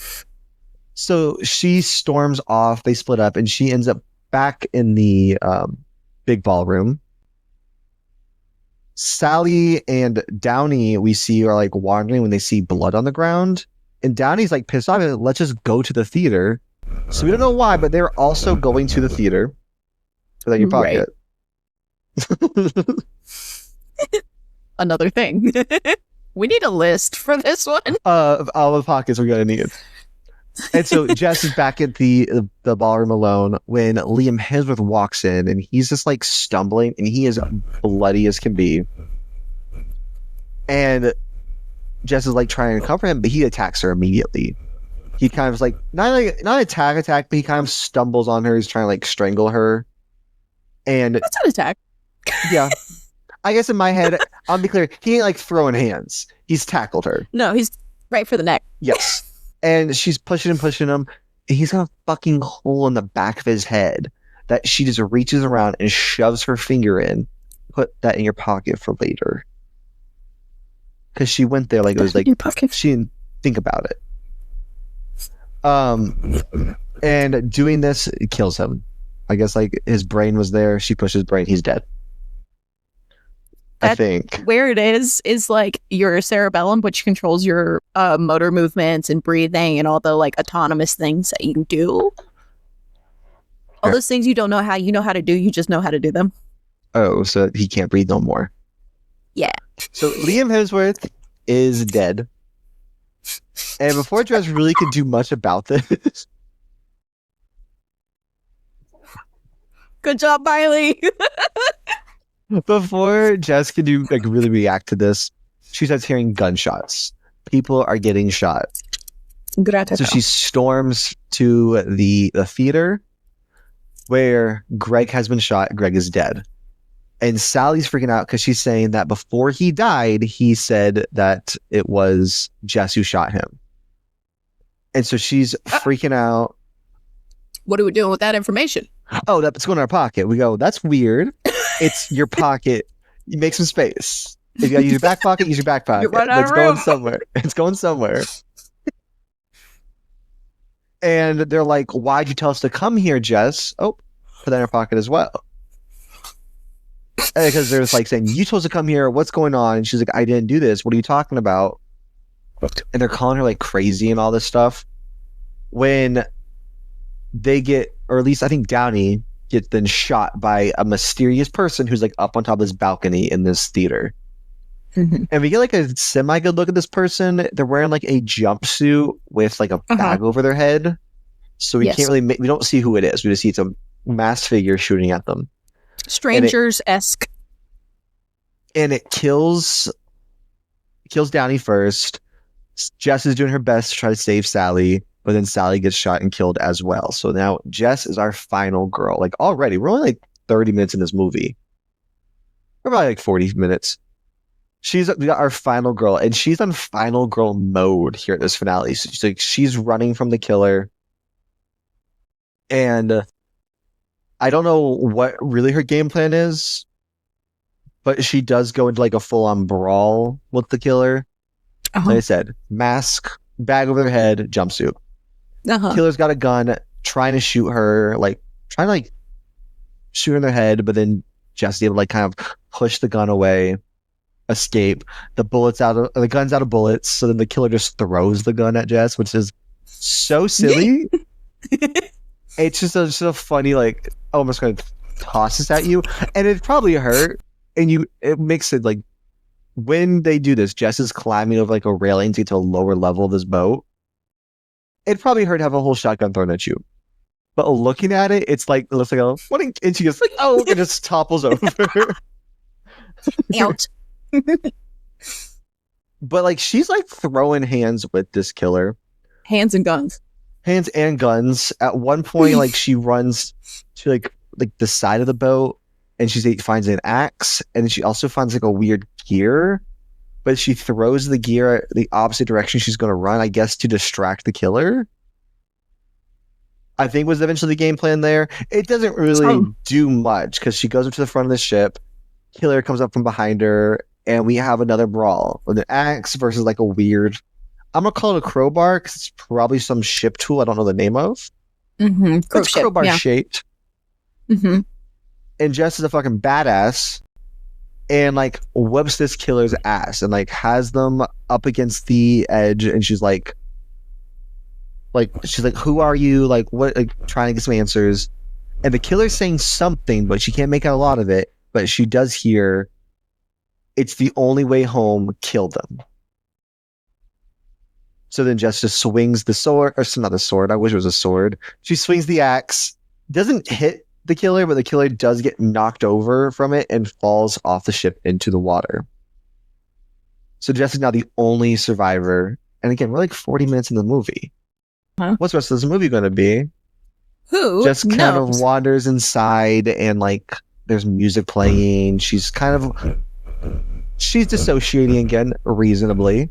So she storms off, they split up, and she ends up back in the big ballroom. Sally and Downey, we see, are like wandering when they see blood on the ground. And Downey's like pissed off. Let's just go to the theater. So we don't know why, but they're also going to the theater. Put that in your pocket. Right. Another thing. We need a list for this one. Of all the pockets we're going to need. And so Jess is back at the ballroom alone when Liam Hemsworth walks in, and he's just like stumbling, and he is bloody as can be. And Jess is like trying to comfort him, but he attacks her immediately. He kind of is like not attack, but he kind of stumbles on her. He's trying to like strangle her. And that's an attack. Yeah. I guess in my head, I'll be clear, he ain't like throwing hands. He's tackled her. No, he's right for the neck. Yes. And she's pushing him, and he's got a fucking hole in the back of his head that she just reaches around and shoves her finger in. Put that in your pocket for later. Because she went there like it was like, she didn't think about it. And doing this, it kills him. I guess like his brain was there. She pushed his brain. He's dead. I think where it is like your cerebellum, which controls your motor movements and breathing and all the like autonomous things that you do. All those things you don't know how to do, you just know how to do them. Oh, so he can't breathe no more. Yeah. So Liam Hemsworth is dead. And before Jess really could do much about this. Good job, Miley. Before Jess could do like really react to this, she starts hearing gunshots. People are getting shot. So she storms to the theater where Greg has been shot. Greg is dead. And Sally's freaking out because she's saying that before he died, he said that it was Jess who shot him. And so she's freaking out. What are we doing with that information? Oh, that's going in our pocket. We go, that's weird. It's your pocket. You make some space. If you gotta use your back pocket, use your back pocket. It's going somewhere. It's going somewhere. And they're like, why'd you tell us to come here, Jess? Oh, put that in her pocket as well. Because they're just like saying, you told us to come here. What's going on? And she's like, I didn't do this. What are you talking about? And they're calling her like crazy and all this stuff. When they get, or at least I think Downey gets then shot by a mysterious person who's like up on top of this balcony in this theater. Mm-hmm. And we get like a semi good look at this person. They're wearing like a jumpsuit with like a bag over their head. So we can't really we don't see who it is. We just see it's a masked figure shooting at them. Strangers-esque. And it kills Downey first. Jess is doing her best to try to save Sally. But then Sally gets shot and killed as well. So now Jess is our final girl. Like already, we're only like 30 minutes in this movie. We're probably like 40 minutes. We got our final girl, and she's on final girl mode here at this finale. So she's running from the killer. And I don't know what really her game plan is, but she does go into like a full-on brawl with the killer. Like I said, mask, bag over their head, jumpsuit. Killer's got a gun, trying to shoot her, trying to shoot her in their head, but then Jess is able to like kind of push the gun away, escape. The gun's out of bullets, so then the killer just throws the gun at Jess, which is so silly. It's just a funny like, oh, I'm just gonna toss this at you, and it probably hurt, and it makes it like when they do this, Jess is climbing over like a railing to get to a lower level of this boat. It probably hurt to have a whole shotgun thrown at you. But looking at it, it looks like and she just like, oh, it just topples over. Ouch. But like she's like throwing hands with this killer. Hands and guns. At one point, like she runs to like the side of the boat, and she finds an axe, and she also finds like a weird gear. But she throws the gear the opposite direction she's going to run, I guess, to distract the killer. I think was eventually the game plan there. It doesn't really do much because she goes up to the front of the ship, killer comes up from behind her, and we have another brawl with an axe versus like a weird, I'm gonna call it a crowbar because it's probably some ship tool I don't know the name of. It's crowbar shaped. And Jess is a fucking badass and like whips this killer's ass and like has them up against the edge, and she's like, who are you? Like, what? Like, trying to get some answers. And the killer's saying something, but she can't make out a lot of it. But she does hear, "It's the only way home. Kill them." So then Jess just swings the sword, or not the sword. I wish it was a sword. She swings the axe, doesn't hit the killer, but the killer does get knocked over from it and falls off the ship into the water. So Jess is now the only survivor. And again, we're like 40 minutes in the movie. What's the rest of this movie going to be? Who just kind of wanders inside, and like there's music playing. She's dissociating again, reasonably.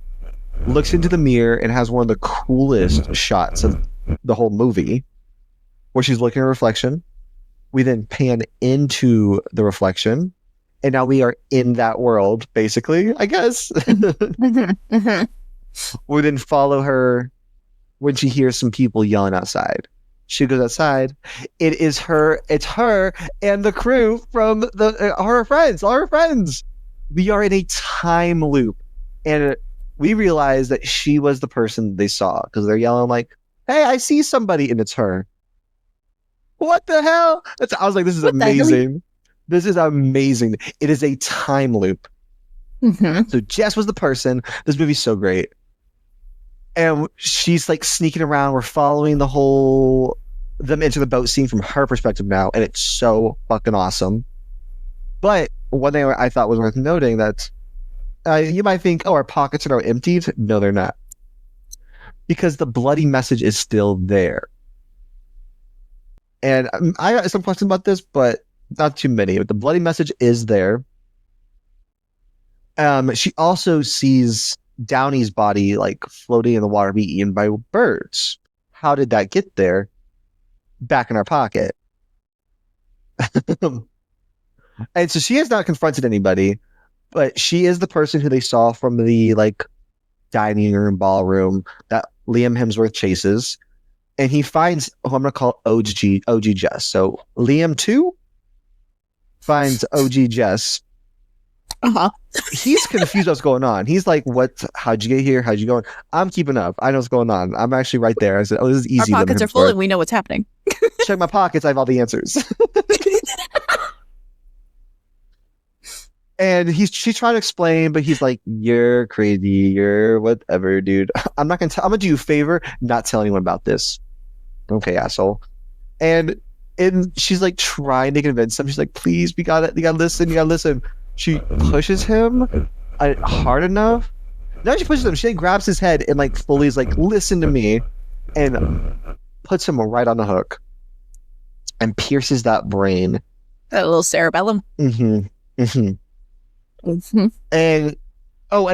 Looks into the mirror and has one of the coolest shots of the whole movie, where she's looking at her reflection. We then pan into the reflection, and now we are in that world, basically, I guess. We then follow her when she hears some people yelling outside. She goes outside. It's her and the crew from all her friends. We are in a time loop, and we realize that she was the person they saw because they're yelling like, "Hey, I see somebody," and it's her. What the hell? I was like, this is amazing. This is amazing. It is a time loop. So Jess was the person. This movie's so great. And she's like sneaking around. We're following them into the boat scene from her perspective now. And it's so fucking awesome. But one thing I thought was worth noting that you might think, oh, our pockets are now emptied. No, they're not. Because the bloody message is still there. And I got some questions about this, but not too many. But the bloody message is there. She also sees Downey's body like floating in the water, being eaten by birds. How did that get there? Back in our pocket. And so she has not confronted anybody, but she is the person who they saw from the like dining room, ballroom that Liam Hemsworth chases. And he finds who I'm going to call OG Jess. So Liam 2 finds OG Jess. He's confused what's going on. He's like, "What? How'd you get here? How'd you go?" I'm keeping up. I know what's going on. I'm actually right there. I said, "Oh, this is easy." Our pockets are full and we know what's happening. Check my pockets. I have all the answers. And she's trying to explain, but he's like, "You're crazy. You're whatever, dude. I'm not gonna tell. I'm gonna do you a favor, not tell anyone about this." Okay, asshole. And she's like trying to convince him. She's like, "Please, you gotta listen. She pushes him hard enough. Now she pushes him. She grabs his head and like fully is like, "Listen to me," and puts him right on the hook and pierces that brain. That little cerebellum. And and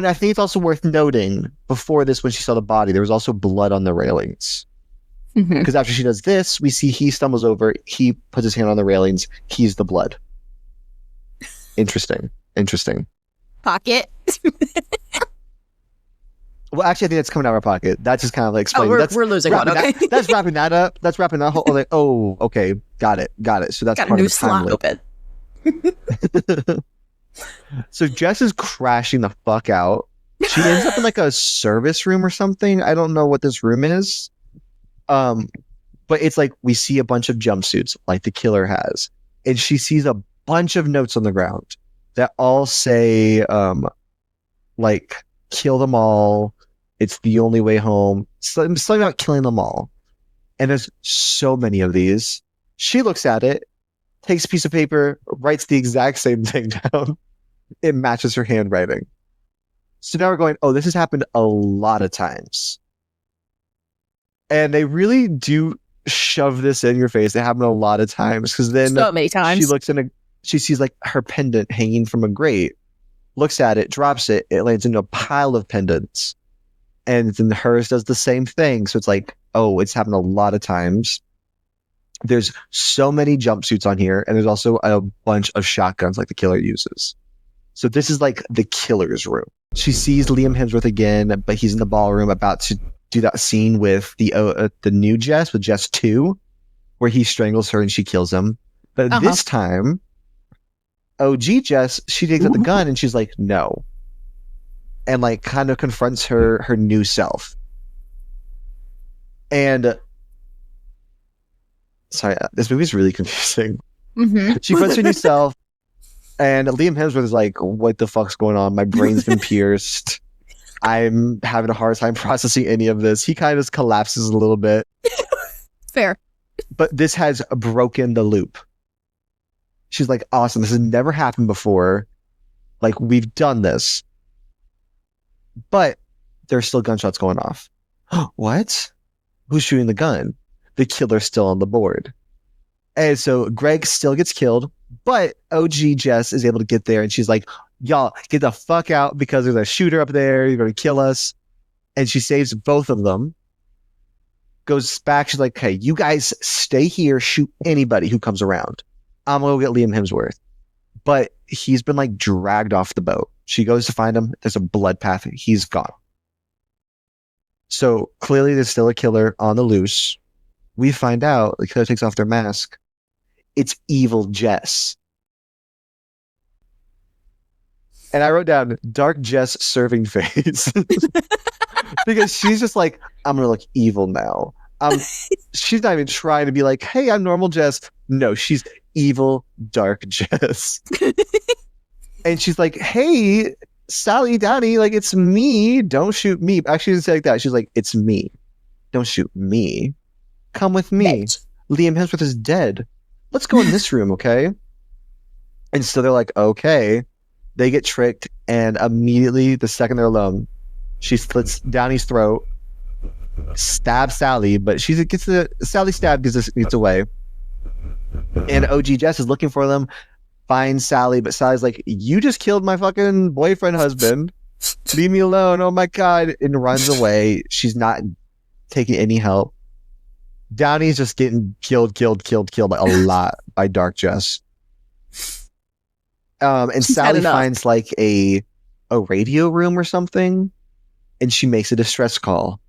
I think it's also worth noting, before this, when she saw the body, there was also blood on the railings. Because after she does this, we see he stumbles over, he puts his hand on the railings, he's the blood. Interesting. Pocket. Well, actually, I think that's coming out of our pocket. That's just kind of like explaining. We're losing one. Okay, that's wrapping that up. That's wrapping that whole. Like, oh, okay, got it. So that's got part a new of the time slot loop. So Jess is crashing the fuck out. She ends up in like a service room or something. I don't know what this room is. But it's like we see a bunch of jumpsuits like the killer has, and she sees a bunch of notes on the ground that all say like, "Kill them all. It's the only way home." Something about killing them all. And there's so many of these. She looks at it, takes a piece of paper, writes the exact same thing down. It matches her handwriting. So now we're going, oh, this has happened a lot of times. And they really do shove this in your face. They happen a lot of times, because then so many times she looks she sees like her pendant hanging from a grate, looks at it, drops it, it lands into a pile of pendants. And then hers does the same thing. So it's like, oh, it's happened a lot of times. There's so many jumpsuits on here, and there's also a bunch of shotguns like the killer uses. So this is like the killer's room. She sees Liam Hemsworth again, but he's in the ballroom about to do that scene with the new Jess, with Jess 2, where he strangles her and she kills him. But this time, OG Jess, she takes out the gun and she's like, no. And like kind of confronts her new self. And sorry, this movie is really confusing. She confronts her new self, and Liam Hemsworth is like, what the fuck's going on? My brain's been pierced. I'm having a hard time processing any of this. He kind of collapses a little bit. Fair. But this has broken the loop. She's like, awesome. This has never happened before. Like, we've done this. But there's still gunshots going off. What? Who's shooting the gun? The killer's still on the board. And so Greg still gets killed, but OG Jess is able to get there, and she's like, y'all, get the fuck out because there's a shooter up there. You're going to kill us. And she saves both of them. Goes back. She's like, hey, you guys stay here. Shoot anybody who comes around. I'm going to go get Liam Hemsworth. But he's been like dragged off the boat. She goes to find him. There's a blood path. He's gone. So clearly there's still a killer on the loose. We find out the killer takes off their mask. It's evil Jess. And I wrote down dark Jess serving face. Because she's just like, I'm going to look evil now. She's not even trying to be like, hey, I'm normal Jess. No, she's evil dark Jess. And she's like, hey, Sally Downey, like, it's me. Don't shoot me. Actually, she didn't say like that. She's like, it's me. Don't shoot me. Come with me. Right. Liam Hemsworth is dead. Let's go in this room, okay? And so they're like, okay. They get tricked, and immediately, the second they're alone, she slits Downey's throat, stabs Sally, but she gets Sally stabbed, gets away. And OG Jess is looking for them, finds Sally, but Sally's like, you just killed my fucking boyfriend, husband. Leave me alone. Oh my God. And runs away. She's not taking any help. Downey's just getting killed by a lot by Dark Jess. And Sally finds like a radio room or something, and she makes a distress call.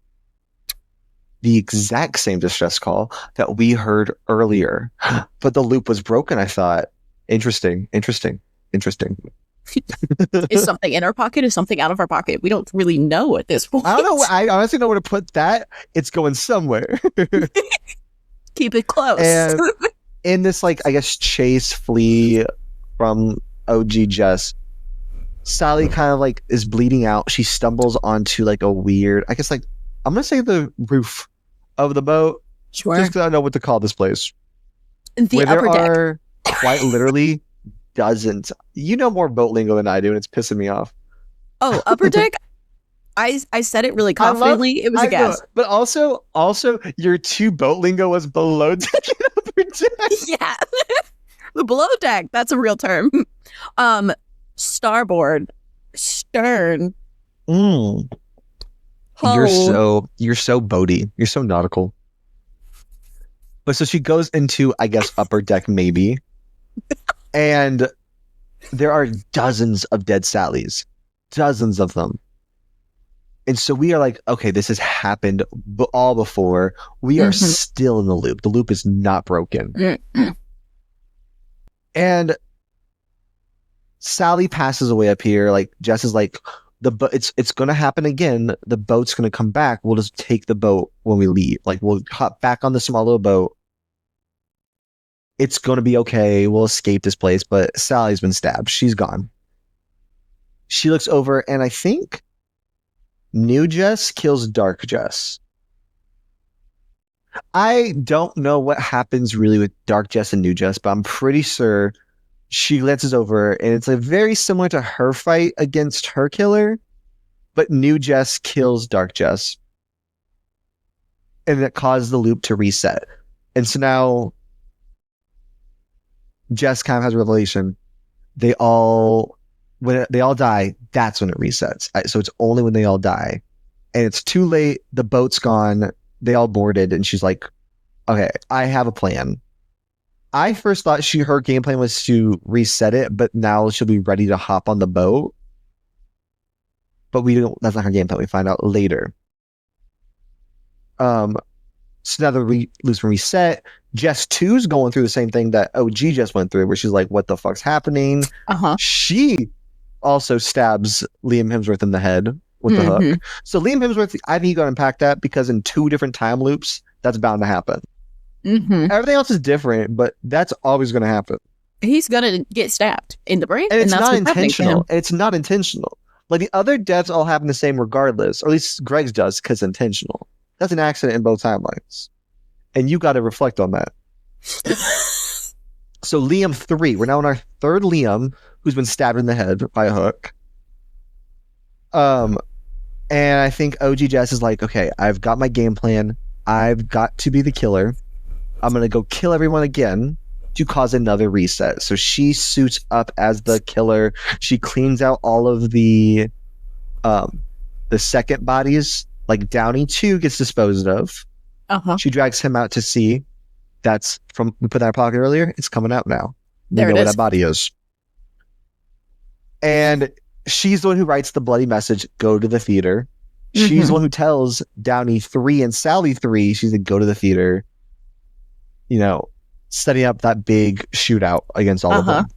The exact same distress call that we heard earlier. But the loop was broken, I thought. Interesting. Is something in our pocket? Is something out of our pocket? We don't really know at this point. I don't know. I honestly know where to put that. It's going somewhere. Keep it close. And in this, like, I guess, chase flee from OG Jess, Sally kind of like is bleeding out. She stumbles onto like a weird, I guess, like, I'm going to say the roof of the boat. Sure. Just because I don't know what to call this place. The where upper there deck. are quite literally dozens. You know more boat lingo than I do, and it's pissing me off. Oh, upper deck? I said it really confidently. It was a guess. But also, your two boat lingo was below deck and upper deck. Yeah. The below deck. That's a real term. Starboard. Stern. Mm. Hull. You're so boaty. You're so nautical. But so she goes into, I guess, upper deck maybe. And there are dozens of dead Sallys. Dozens of them. And so we are like, okay, this has happened all before. We are still in the loop. The loop is not broken. And Sally passes away up here. Like, Jess is like, it's going to happen again. The boat's going to come back. We'll just take the boat when we leave. Like, we'll hop back on the small little boat. It's going to be okay. We'll escape this place. But Sally's been stabbed. She's gone. She looks over, and I think New Jess kills Dark Jess. I don't know what happens really with Dark Jess and New Jess, but I'm pretty sure she glances over, and it's like very similar to her fight against her killer, but New Jess kills Dark Jess. And that caused the loop to reset. And so now Jess kind of has a revelation. When they all die, that's when it resets. So it's only when they all die. And it's too late. The boat's gone. They all boarded. And she's like, Okay, I have a plan. I first thought her game plan was to reset it, but now she'll be ready to hop on the boat. But we don't. That's not her game plan. We find out later. So now that we lose from reset, Jess 2's going through the same thing that OG just went through, where she's like, "What the fuck's happening?" She also stabs Liam Hemsworth in the head with the hook. So Liam Hemsworth, I think you got to unpack that because in 2 different time loops, that's bound to happen. Everything else is different, but that's always going to happen. He's gonna get stabbed in the brain, and it's not intentional. It's not intentional. Like the other deaths all happen the same regardless, or at least Greg's does because it's intentional. That's an accident in both timelines, and you got to reflect on that. So Liam 3, we're now on our 3rd Liam who's been stabbed in the head by a hook. And I think OG Jess is like, okay, I've got my game plan. I've got to be the killer. I'm gonna go kill everyone again to cause another reset. So she suits up as the killer. She cleans out all of the second bodies. Like Downey 2 gets disposed of. She drags him out to sea. That's from we put that in our pocket earlier. It's coming out now. We know where that body is. And she's the one who writes the bloody message, "Go to the theater." She's the one who tells Downey 3 and Sally 3, she's like, "Go to the theater." You know, setting up that big shootout against all of them.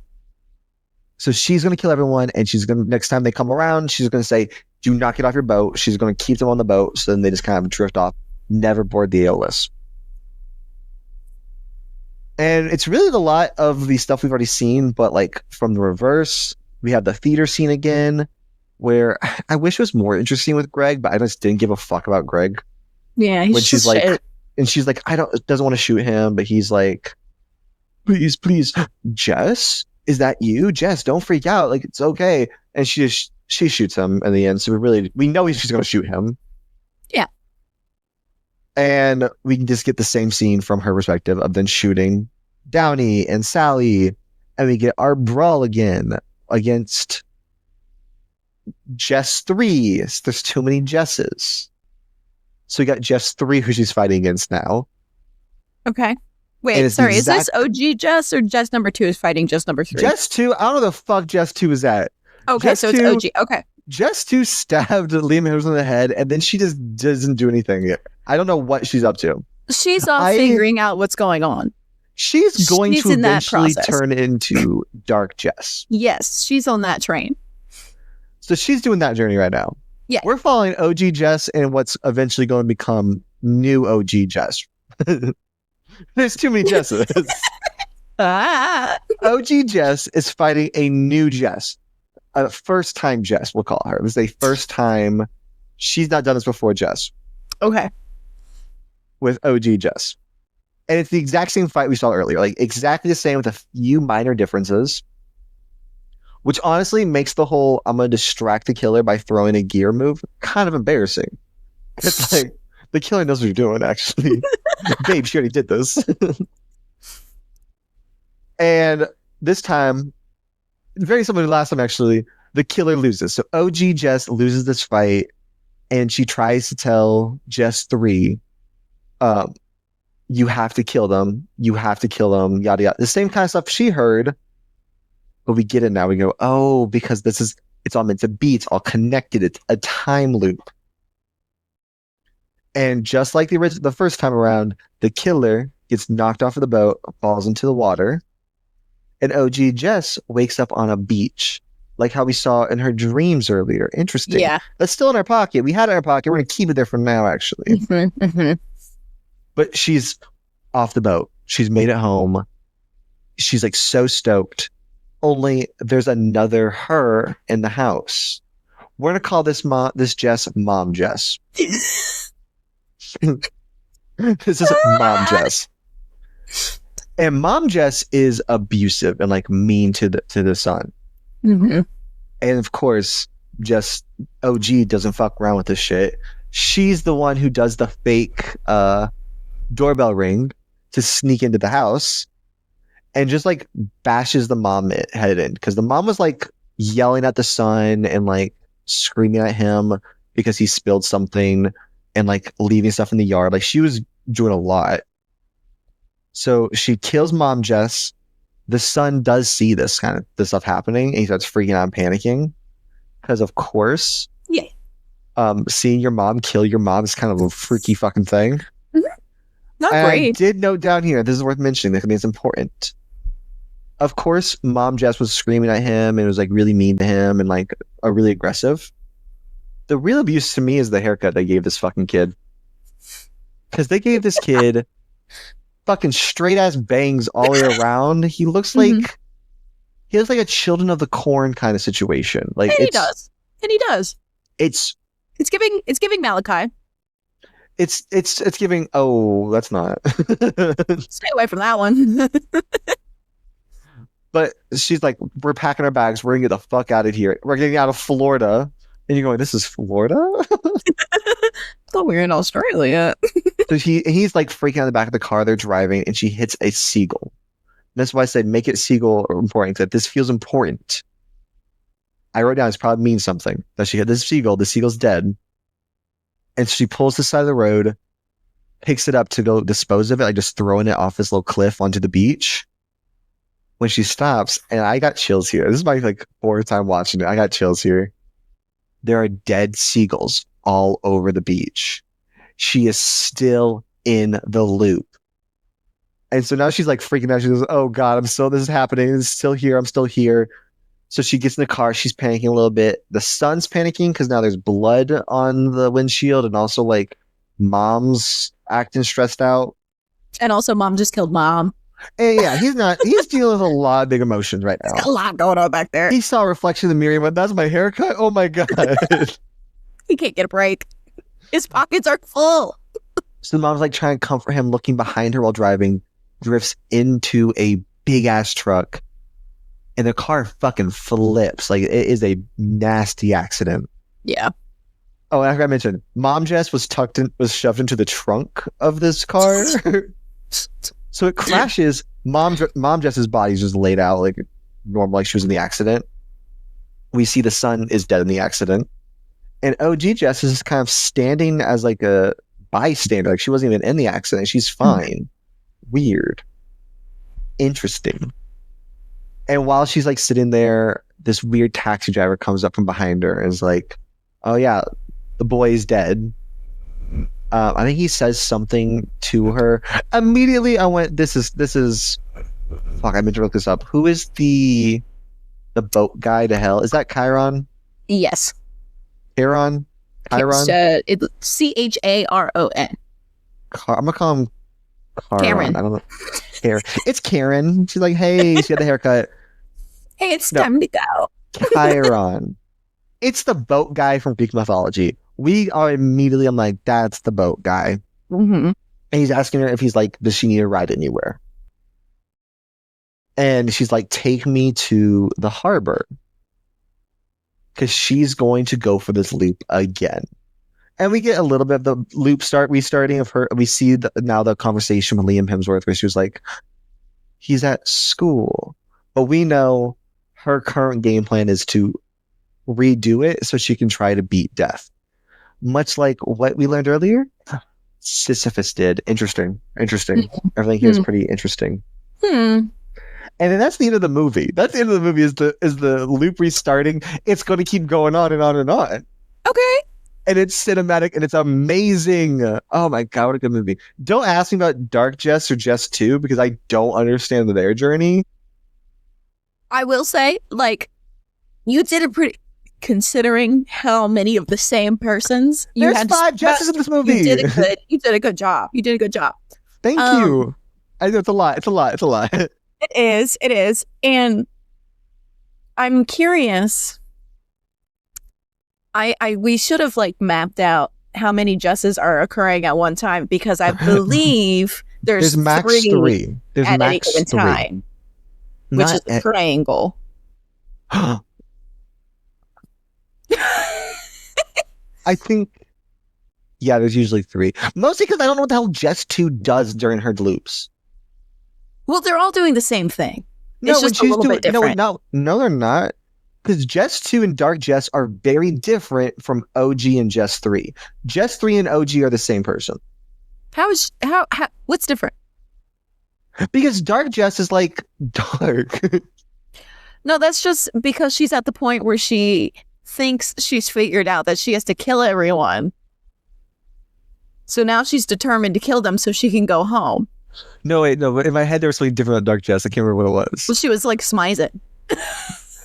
So she's going to kill everyone, and she's going to, next time they come around, she's going to say, "Do not get off your boat." She's going to keep them on the boat, so then they just kind of drift off, never board the Aeolus. And it's really a lot of the stuff we've already seen, but like from the reverse, we have the theater scene again, where I wish it was more interesting with Greg, but I just didn't give a fuck about Greg. Yeah, when she's like, shit. And she's like, doesn't want to shoot him, but he's like, "Please, please, Jess, is that you? Jess, don't freak out. Like, it's okay." And she shoots him in the end. So we know she's going to shoot him. Yeah. And we can just get the same scene from her perspective of then shooting Downey and Sally. And we get our brawl again against Jess 3. There's too many Jesses. So we got Jess 3 who she's fighting against now. Okay. Wait, sorry, is this OG Jess or Jess number 2 is fighting Jess number 3? Jess 2, I don't know the fuck Jess 2 is at. Okay, Jess so 2, it's OG. Okay. Jess 2 stabbed Liam Hemsworth in the head, and then she just doesn't do anything yet. I don't know what she's up to. She's off figuring out what's going on. She's going to eventually turn into Dark Jess. Yes, she's on that train. So she's doing that journey right now. Yeah. We're following OG Jess and what's eventually going to become new OG Jess. There's too many Jesses. OG Jess is fighting a new Jess. A first time Jess, we'll call her. It was a first time. She's not done this before, Jess. Okay. With OG Jess. And it's the exact same fight we saw earlier. Like exactly the same with a few minor differences. Which honestly makes the whole "I'm going to distract the killer by throwing a gear" move kind of embarrassing. It's like, the killer knows what you're doing, actually. Babe, she already did this. And this time, very similar to last time, actually, the killer loses. So OG Jess loses this fight, and she tries to tell Jess 3, "You have to kill them. You have to kill them," yada, yada. The same kind of stuff she heard. But we get it now. We go, oh, because it's all meant to be. It's all connected. It's a time loop. And just like the first time around, the killer gets knocked off of the boat, falls into the water, and OG Jess wakes up on a beach, like how we saw in her dreams earlier. Interesting. Yeah. That's still in our pocket. We had it in our pocket. We're going to keep it there for now, actually. But she's off the boat. She's made it home. She's like so stoked. Only there's another her in the house. We're gonna call this Jess Mom Jess. This is Mom Jess. And Mom Jess is abusive and like mean to the son. And of course, Jess OG doesn't fuck around with this shit. She's the one who does the fake doorbell ring to sneak into the house. And just like bashes the mom head in, because the mom was like yelling at the son and like screaming at him because he spilled something and like leaving stuff in the yard. Like she was doing a lot. So she kills mom Jess. The son does see this stuff happening, and he starts freaking out and panicking. Because of course, Yeah. Seeing your mom kill your mom is kind of a freaky fucking thing. Not And I great. did note down here, this is worth mentioning, because I mean it's important. Of course, mom Jess was screaming at him and was like really mean to him and like really aggressive. The real abuse to me is the haircut they gave this fucking kid. Because they gave this kid fucking straight ass bangs all the way around. He looks like a Children of the Corn kind of situation. Like And he does. It's giving Malachi. It's giving. Oh, that's not. Stay away from that one. But she's like, we're packing our bags. We're gonna get the fuck out of here. We're getting out of Florida. And you're going, this is Florida? Thought we were in Australia. So he's like freaking out in the back of the car they're driving, and she hits a seagull. And that's why I said make it seagull important. That this feels important. I wrote down this probably means something. That she hit this seagull. The seagull's dead. And she pulls the side of the road, picks it up to go dispose of it, like just throwing it off this little cliff onto the beach. When she stops, and I got chills here. This is my like fourth time watching it. I got chills here. There are dead seagulls all over the beach. She is still in the loop. And so now she's like freaking out. She goes, oh God, this is happening. It's still here. I'm still here. So she gets in the car. She's panicking a little bit. The son's panicking because now there's blood on the windshield, and also like mom's acting stressed out. And also mom just killed mom. And yeah, he's dealing with a lot of big emotions right now. There's a lot going on back there. He saw a reflection in the mirror and went, that's my haircut? Oh my God. He can't get a break. His pockets are full. So the mom's like trying to comfort him, looking behind her while driving, drifts into a big ass truck, and the car fucking flips. Like it is a nasty accident. Yeah. Oh, and I forgot to mention, mom Jess was shoved into the trunk of this car. So it crashes. Mom Jess's body is just laid out like normal, like she was in the accident. We see the son is dead in the accident. And OG Jess is kind of standing as like a bystander. Like she wasn't even in the accident. She's fine. Weird. Interesting. And while she's like sitting there, this weird taxi driver comes up from behind her and is like, oh yeah, the boy is dead. I think he says something to her. Immediately I went, this is fuck, I meant to look this up. Who is the boat guy to hell? Is that Chiron? Yes. Chiron? It's Charon. I'm gonna call him Chiron. Karen. I don't know. Karen. It's Karen. She's like, hey, she had the haircut. Hey, it's time to go. Chiron. It's the boat guy from Greek mythology. I'm like, that's the boat guy. Mm-hmm. And he's asking her if he's like, does she need a ride anywhere? And she's like, take me to the harbor. Because she's going to go for this loop again. And we get a little bit of the loop restarting of her. We see now the conversation with Liam Hemsworth where she was like, he's at school. But we know her current game plan is to redo it so she can try to beat death. Much like what we learned earlier, Sisyphus did. Interesting. Everything here is pretty interesting. And then that's the end of the movie. That's the end of the movie is the loop restarting. It's going to keep going on and on and on. Okay. And it's cinematic and it's amazing. Oh my God, what a good movie. Don't ask me about Dark Jess or Jess 2 because I don't understand their journey. I will say, like, you did a pretty... Considering how many of the same persons you There's had 5 Jesses in this movie. You did a good job. Thank you. I know it's a lot. It is. And I'm curious. We should have like mapped out how many Jesses are occurring at one time because I believe there's max 3. There's at max any given 3. time, which is a triangle. I think, yeah, there's usually 3. Mostly because I don't know what the hell Jess 2 does during her loops. Well, they're all doing the same thing. No, it's just a little bit different. No, they're not. Because Jess 2 and Dark Jess are very different from OG and Jess 3. Jess 3 and OG are the same person. What's different? Because Dark Jess is like dark. No, that's just because she's at the point where she thinks she's figured out that she has to kill everyone. So now she's determined to kill them so she can go home. No, wait, no. But in my head, there was something different about Dark Jess. I can't remember what it was. Well, she was like, smize it.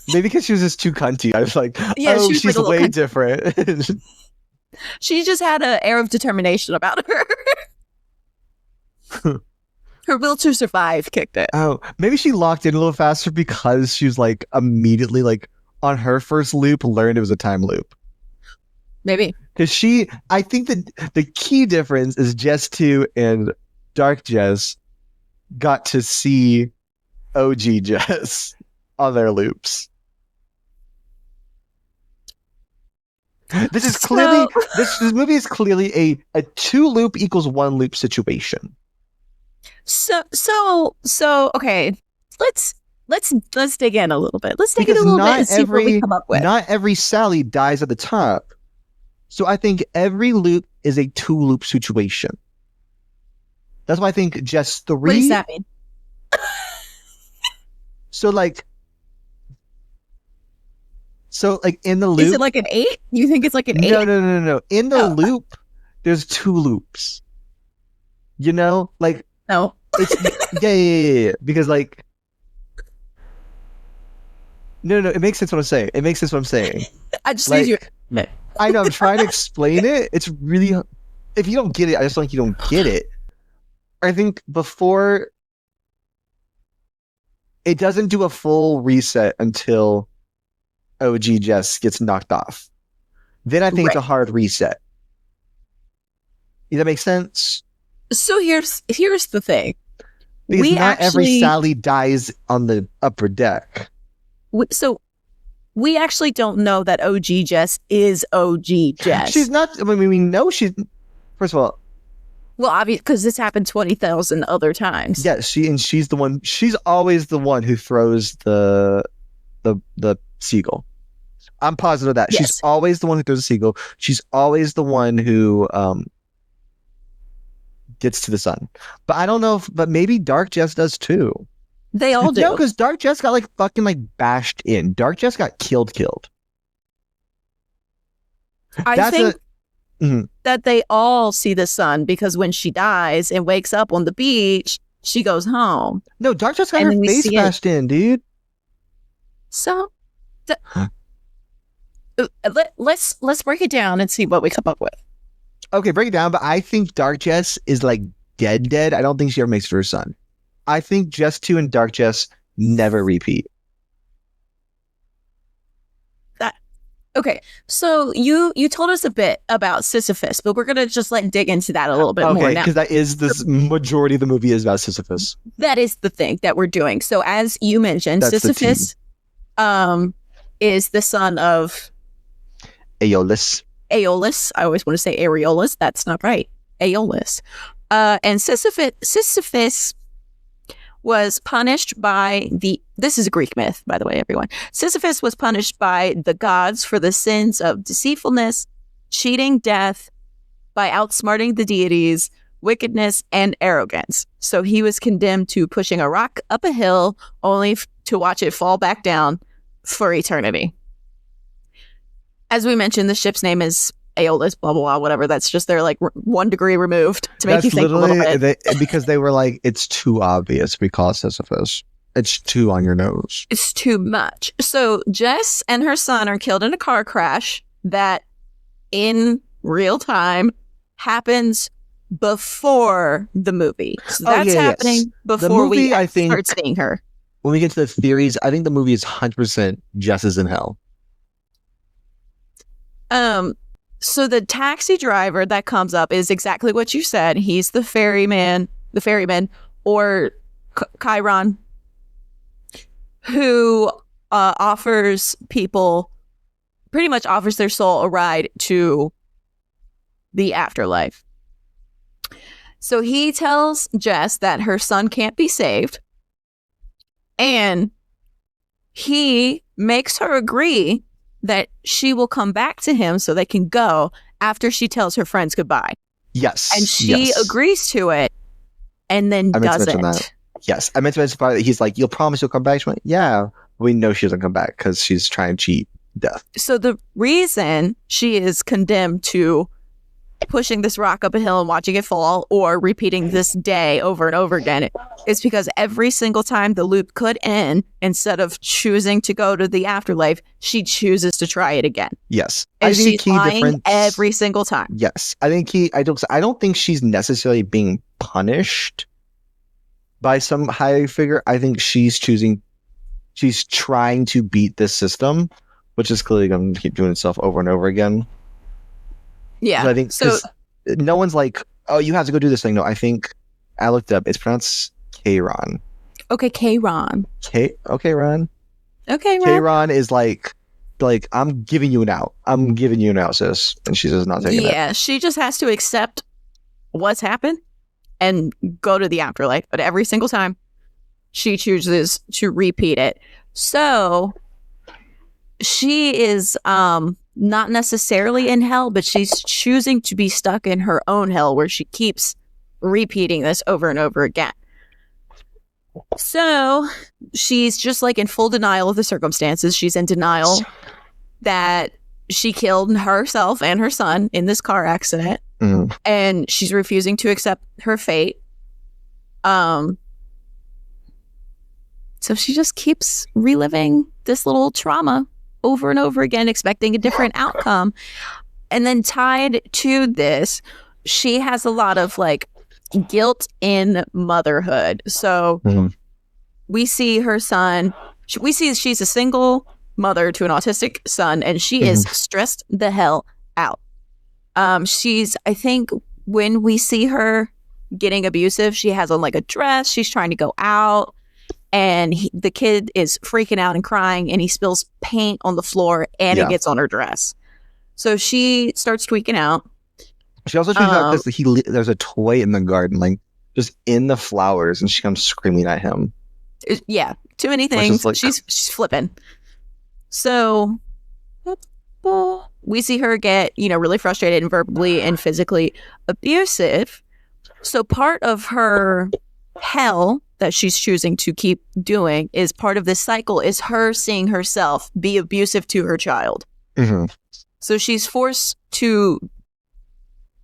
Maybe because she was just too cunty. I was like, Yeah, oh, she was she's like a little way cunty. different. She just had an air of determination about her. Her will to survive kicked it. Oh, maybe she locked in a little faster because she was like immediately like on her first loop learned it was a time loop. Maybe. Because I think that the key difference is Jess 2 and Dark Jess got to see OG Jess on their loops. This is clearly this movie is clearly a 2 loop equals 1 loop situation. So okay. Let's dig in a little bit. Let's dig in a little bit and see what we come up with. Not every Sally dies at the top. So I think every loop is a 2 loop situation. That's why I think Jess 3. What does that mean? So like in the loop. Is it like an 8? You think it's like an 8? No. In the loop, there's 2 loops. You know, like no. It's yeah. Because like no, it makes sense what I'm saying. It makes sense what I'm saying. I just like, need you. I know. I'm trying to explain it. It's really. If you don't get it, I just don't think you don't get it. I think before it doesn't do a full reset until OG Jess gets knocked off. Then I think it's a hard reset. Does that make sense? So here's the thing. Because not every Sally dies on the upper deck. So we actually don't know that OG Jess is OG Jess. She's not. I mean, we know she's. First of all, well, obviously, because this happened 20,000 other times. Yeah, she's the one. She's always the one who throws the seagull. I'm positive of that. Yes. She's always the one who throws the seagull. She's always the one who gets to the sun. But I don't know but maybe Dark Jess does too. They all do. No, because Dark Jess got like fucking like bashed in. Dark Jess got killed. I think that they all see the sun because when she dies and wakes up on the beach, she goes home. No, Dark Jess got her face bashed in, dude. So let's break it down and see what we come up with. Okay, break it down, but I think Dark Jess is like dead. I don't think she ever makes it to her son. I think Jess 2 and Dark Jess never repeat. Okay, so you told us a bit about Sisyphus, but we're gonna just dig into that a little bit more now. Okay, because that is the majority of the movie is about Sisyphus. That is the thing that we're doing. So as you mentioned, Sisyphus is the son of Aeolus. I always want to say Aeolus. That's not right. Aeolus. And Sisyphus was punished by this is a Greek myth, by the way, everyone. Sisyphus was punished by the gods for the sins of deceitfulness, cheating death, by outsmarting the deities, wickedness, and arrogance. So he was condemned to pushing a rock up a hill only to watch it fall back down for eternity. As we mentioned, the ship's name is Aeolus, blah, blah, blah, whatever. That's just they're 1 degree removed to make you think a little bit. Because they were like, it's too obvious we call it Sisyphus. It's too on your nose. It's too much. So Jess and her son are killed in a car crash that in real time happens before the movie. So that's happening before we start seeing her. When we get to the theories, I think the movie is 100% Jess is in hell. So the taxi driver that comes up is exactly what you said. He's the ferryman, or Chiron, who offers their soul a ride to the afterlife. So he tells Jess that her son can't be saved, and he makes her agree that she will come back to him so they can go after she tells her friends goodbye. Yes. And she agrees to it and then doesn't. Yes, I meant to mention that he's like, "You'll promise you'll come back." She went, "Yeah." We know she doesn't come back because she's trying to cheat death. So the reason she is condemned to pushing this rock up a hill and watching it fall, or repeating this day over and over again, is because every single time the loop could end, instead of choosing to go to the afterlife, she chooses to try it again. Yes, And I think she's key lying difference every single time. Yes, I think I don't think she's necessarily being punished by some higher figure. I think she's trying to beat this system, which is clearly going to keep doing itself over and over again. Yeah. So I think no one's like, "Oh, you have to go do this thing." No, I think I looked up. It's pronounced Kron. Okay, Kron. Okay, Ron. Okay, Ron. Kron is like I'm giving you an out. I'm giving you an out, sis, and she's just not taking it. Yeah, she just has to accept what's happened and go to the afterlife. But every single time, she chooses to repeat it. So she is not necessarily in hell, but she's choosing to be stuck in her own hell, where she keeps repeating this over and over again. So she's just like in full denial of the circumstances. She's in denial that she killed herself and her son in this car accident. And she's refusing to accept her fate. So she just keeps reliving this little trauma over and over again, expecting a different outcome. And then tied to this, she has a lot of like guilt in motherhood. So we see her son, we see she's a single mother to an autistic son, and she is stressed the hell out. She's, I think when we see her getting abusive, she has on like a dress, she's trying to go out, and the kid is freaking out and crying, and he spills paint on the floor, and it gets on her dress. So she starts tweaking out. She also tweaks out because there's a toy in the garden, like just in the flowers, and she comes screaming at him. Yeah, too many things. Like, she's flipping. So we see her get, really frustrated and verbally and physically abusive. So part of her hell that she's choosing to keep doing is part of this cycle is her seeing herself be abusive to her child. So she's forced to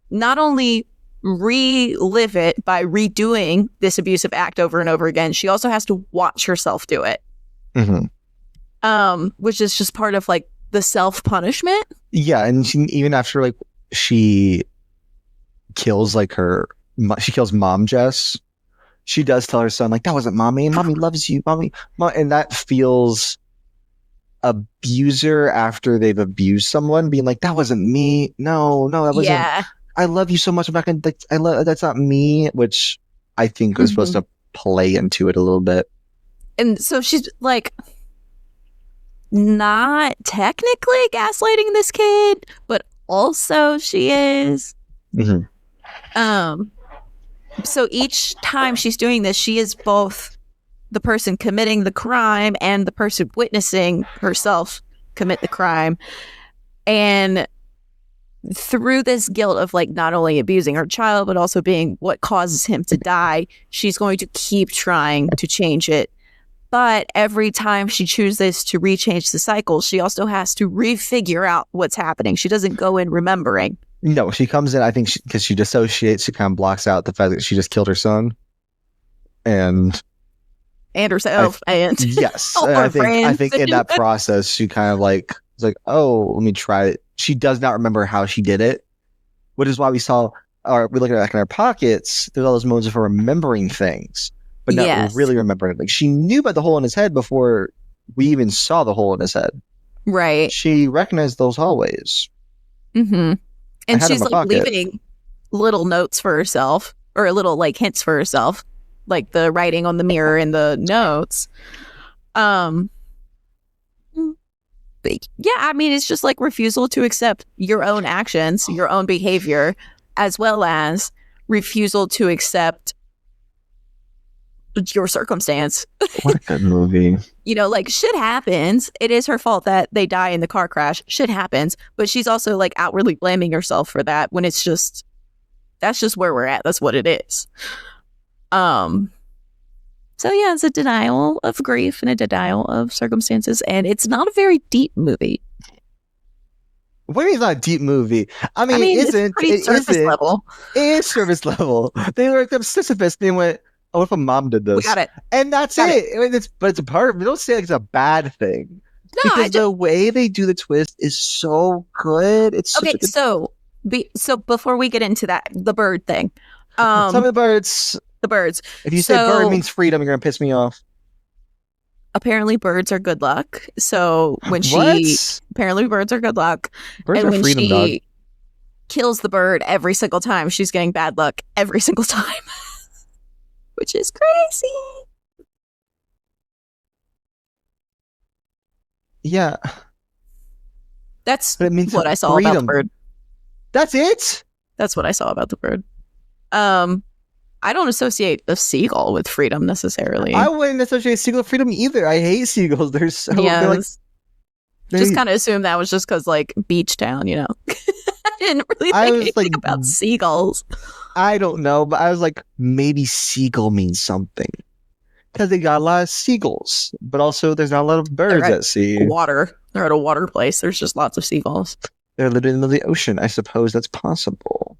not only relive it by redoing this abusive act over and over again, she also has to watch herself do it. Which is just part of like the self-punishment. Yeah, and even after like she kills she kills mom Jess, she does tell her son like, "That wasn't mommy, and mommy loves you, mommy." And that feels abuser after they've abused someone being like, "That wasn't me. No, that wasn't. Yeah. I love you so much. I'm not gonna. That's not me." Which I think was supposed to play into it a little bit. And so she's like, not technically gaslighting this kid, but also she is. So each time she's doing this, she is both the person committing the crime and the person witnessing herself commit the crime. And through this guilt of like not only abusing her child, but also being what causes him to die, she's going to keep trying to change it. But every time she chooses to rechange the cycle, she also has to refigure out what's happening. She doesn't go in remembering. No, she comes in, I think, because she dissociates, she kind of blocks out the fact that she just killed her son. And herself. Yes. I think in that process, she kind of like, was like, "Oh, let me try it." She does not remember how she did it, which is why we look at in our pockets, there's all those moments of her remembering things, but not really remembering it. Like she knew about the hole in his head before we even saw the hole in his head. Right. She recognized those hallways. And she's like leaving little notes for herself, or little like hints for herself, like the writing on the mirror and the notes. But yeah, I mean, it's just like refusal to accept your own actions, your own behavior, as well as refusal to accept your circumstance. What a good movie. Like shit happens. It is her fault that they die in the car crash. Shit happens. But she's also like outwardly blaming herself for that when it's just, that's just where we're at. That's what it is. So yeah, it's a denial of grief and a denial of circumstances, and it's not a very deep movie. What do you mean it's not a deep movie? I mean, it It's isn't. pretty It surface isn't. level. It is service level. They looked up Sisyphus and they went, "Oh, what if a mom did this?" We got it. And that's Got it. I mean, but it's a part. Don't say like it's a bad thing. No, Because the way they do the twist is so good. It's such okay. a good... So before we get into that, the bird thing. Tell me the birds. The birds. If you say bird means freedom, you're gonna piss me off. Apparently, birds are good luck. So when apparently birds are good luck. Birds and are when freedom, dog. she kills the bird every single time, she's getting bad luck every single time, which is crazy. Yeah, That's but it means what I saw freedom. about the bird. That's it. That's what I saw about the bird. I don't associate a seagull with freedom necessarily. I wouldn't associate seagull with freedom either. I hate seagulls. They're so... Yeah, they're like, just kind of assumed that was just because like beach town, you know. I didn't really think anything about seagulls. I don't know, but I was like, maybe seagull means something. Because they got a lot of seagulls, but also there's not a lot of birds at sea. Water. They're at a water place. There's just lots of seagulls. They're living in the ocean. I suppose that's possible.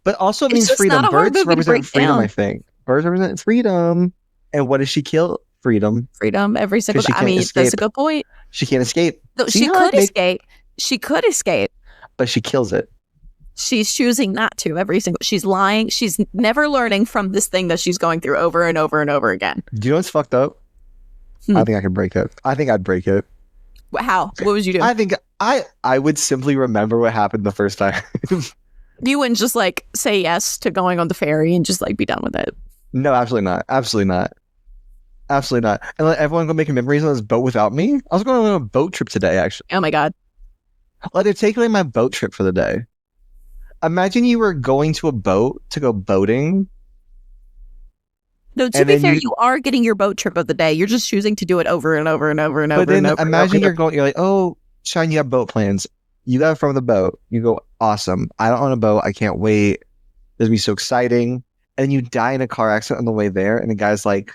But also it means freedom. Birds represent freedom, I think. Birds represent freedom. And what does she kill? Freedom. Freedom every single time. I mean, that's a good point. She can't escape. No, she could escape. She could escape. But she kills it. She's choosing not to every single... She's lying. She's never learning from this thing that she's going through over and over and over again. Do you know what's fucked up? I think I could break it. I think I'd break it. How? What would you do? I think I would simply remember what happened the first time. You wouldn't just like say yes to going on the ferry and just like be done with it. No, absolutely not. Absolutely not. Absolutely not. And let everyone go making memories on this boat without me. I was going on a boat trip today, actually. Oh my God. Like, they're taking away my boat trip for the day. Imagine you were going to a boat to go boating. No, to be fair, you are getting your boat trip of the day. You're just choosing to do it over and over and over and over. But then imagine you're like, oh, Shine, you have boat plans. You got it from the boat. You go, awesome. I don't own a boat. I can't wait. This will be so exciting. And you die in a car accident on the way there. And the guy's like,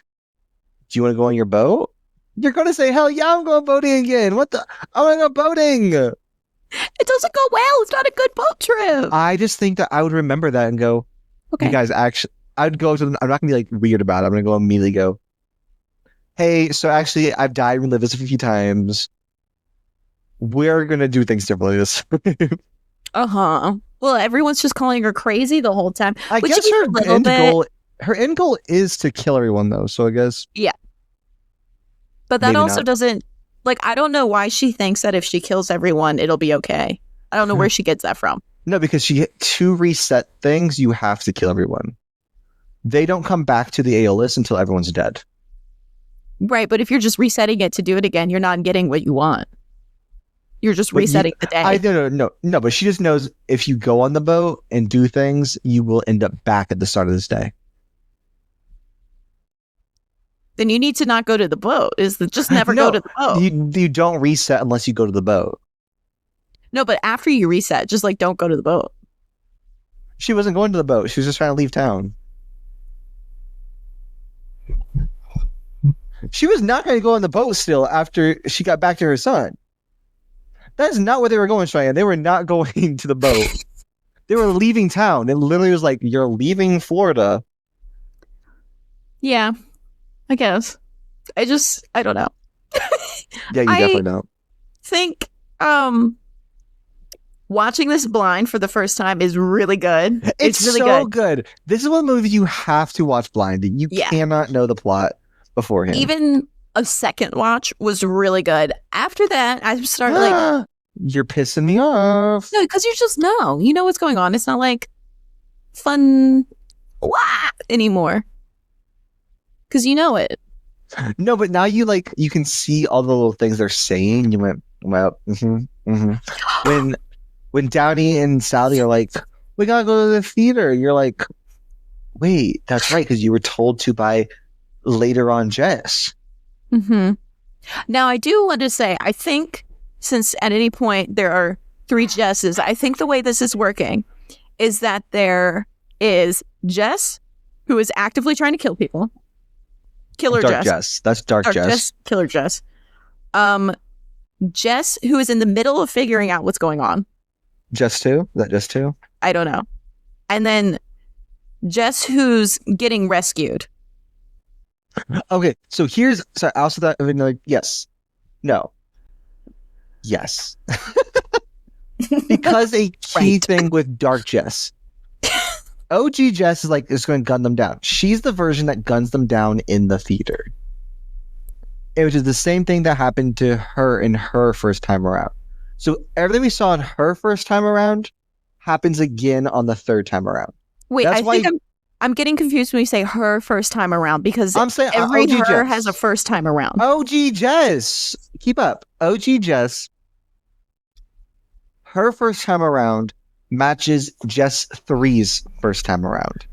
do you want to go on your boat? You're going to say, hell yeah, I'm going boating again. What the? I want to go boating. It doesn't go well. It's not a good boat trip. I just think that I would remember that and go, okay, you guys, actually, I'd go to them. I'm not going to be like weird about it. I'm going to go immediately go, hey, so actually I've died and relived this a few times. We're going to do things differently this. Well, everyone's just calling her crazy the whole time. I guess her end goal is to kill everyone though. So I guess. Yeah. But that also doesn't, like, I don't know why she thinks that if she kills everyone, it'll be okay. I don't know where she gets that from. No, because to reset things, you have to kill everyone. They don't come back to the Aeolus until everyone's dead. Right, but if you're just resetting it to do it again, you're not getting what you want. You're just resetting the day. No, but she just knows if you go on the boat and do things, you will end up back at the start of this day. Then you need to not go to the boat. Just never go to the boat. You don't reset unless you go to the boat. No, but after you reset, just like don't go to the boat. She wasn't going to the boat. She was just trying to leave town. She was not going to go on the boat still after she got back to her son. That is not where they were going, Cheyenne. They were not going to the boat. They were leaving town. It literally was like, you're leaving Florida. Yeah, I guess. I don't know. Yeah, you definitely don't. I think watching this blind for the first time is really good. It's really so good. This is one movie you have to watch blind. You cannot know the plot beforehand. Even a second watch was really good. After that, I started like... You're pissing me off. No, because you just know. You know what's going on. It's not like fun anymore. Because you know it. No, but now you can see all the little things they're saying. You went, well, When Downey and Sally are like, we gotta go to the theater. You're like, wait, that's right, because you were told to by later on Jess. Now, I do want to say, I think since at any point there are 3 Jesses, I think the way this is working is that there is Jess, who is actively trying to kill people. Killer Dark Jess. Jess. That's Dark Jess. Killer Jess. Jess, who is in the middle of figuring out what's going on. Jess 2? Is that Jess 2? I don't know. And then Jess, who's getting rescued. Okay, so here's... So I also thought... I mean, like, yes. No. Yes. Because a key thing with Dark Jess. OG Jess is going to gun them down. She's the version that guns them down in the theater. Which is the same thing that happened to her in her first time around. So everything we saw in her first time around happens again on the third time around. Wait, I think I'm getting confused when you say her first time around because I'm saying every OG her Jess has a first time around. OG Jess. Keep up. OG Jess. Her first time around matches Jess 3's first time around.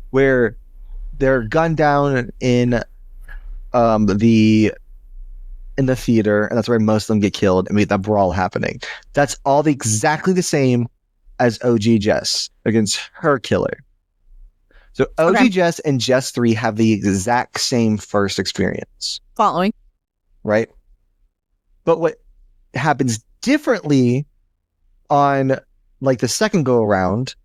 Where they're gunned down in the theater, and that's where most of them get killed, and we get that brawl happening. That's all exactly the same as OG Jess against her killer. So OG Jess and Jess 3 have the exact same first experience. Following. Right? But what happens differently on like the second go around,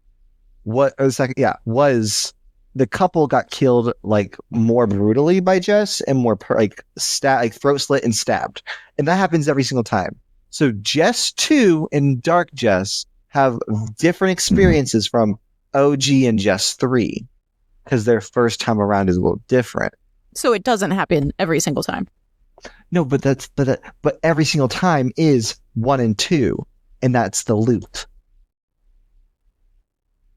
was the couple got killed like more brutally by Jess and more throat slit and stabbed. And that happens every single time. So Jess 2 and Dark Jess have different experiences from OG and Jess 3 because their first time around is a little different. So it doesn't happen every single time. No, but every single time is 1 and 2, and that's the loop.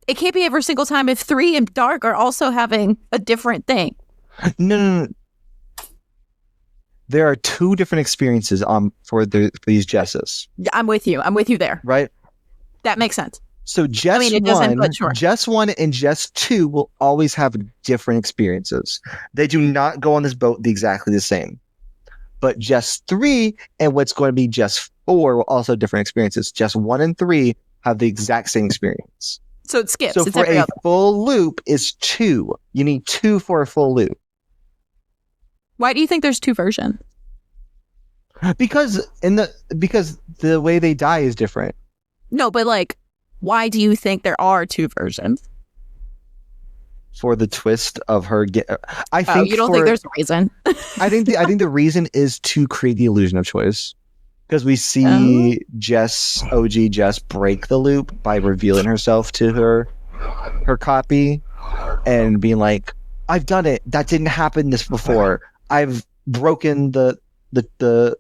It can't be every single time if 3 and Dark are also having a different thing. No. There are 2 different experiences for these Jesses. Yeah, I'm with you. I'm with you there. Right? That makes sense. So Jess 1 and Jess 2 will always have different experiences. They do not go on this boat exactly the same. But Jess 3 and what's going to be Jess 4 will also have different experiences. Jess 1 and 3 have the exact same experience. So it skips. So for a full loop is 2. You need 2 for a full loop. Why do you think there's 2 versions? Because the way they die is different. No, but like, why do you think there are 2 versions? For the twist of her I think you don't think there's a reason? I think the reason is to create the illusion of choice. Because we see OG Jess break the loop by revealing herself to her copy and being like, I've done it. That didn't happen this before. I've broken the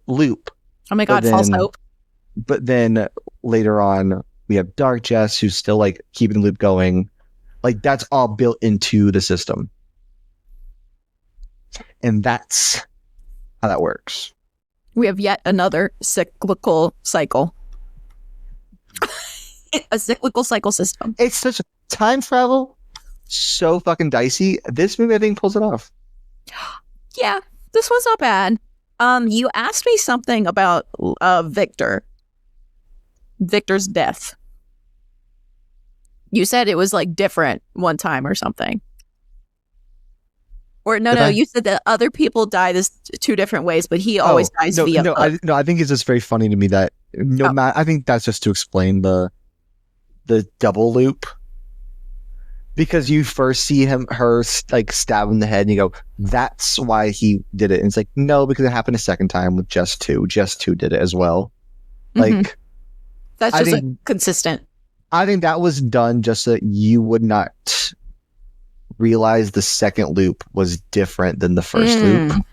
loop. Oh my God, false hope. But then later on, we have Dark Jess who's still like keeping the loop going. Like that's all built into the system. And that's how that works. We have yet another cyclical cycle. A cyclical cycle system. It's such a time travel, so fucking dicey. This movie, I think, pulls it off. Yeah, this one's not bad. You asked me something about Victor's death. You said it was like different one time or something. Or no, you said that other people die this 2 different ways, but he always dies via. I think it's just very funny to me that I think that's just to explain the double loop. Because you first see her like stab in the head and you go, that's why he did it. And it's like, no, because it happened a second time with Jess 2. Jess 2 did it as well. Like that's just consistent. I think that was done just so that you would not realize the second loop was different than the first loop,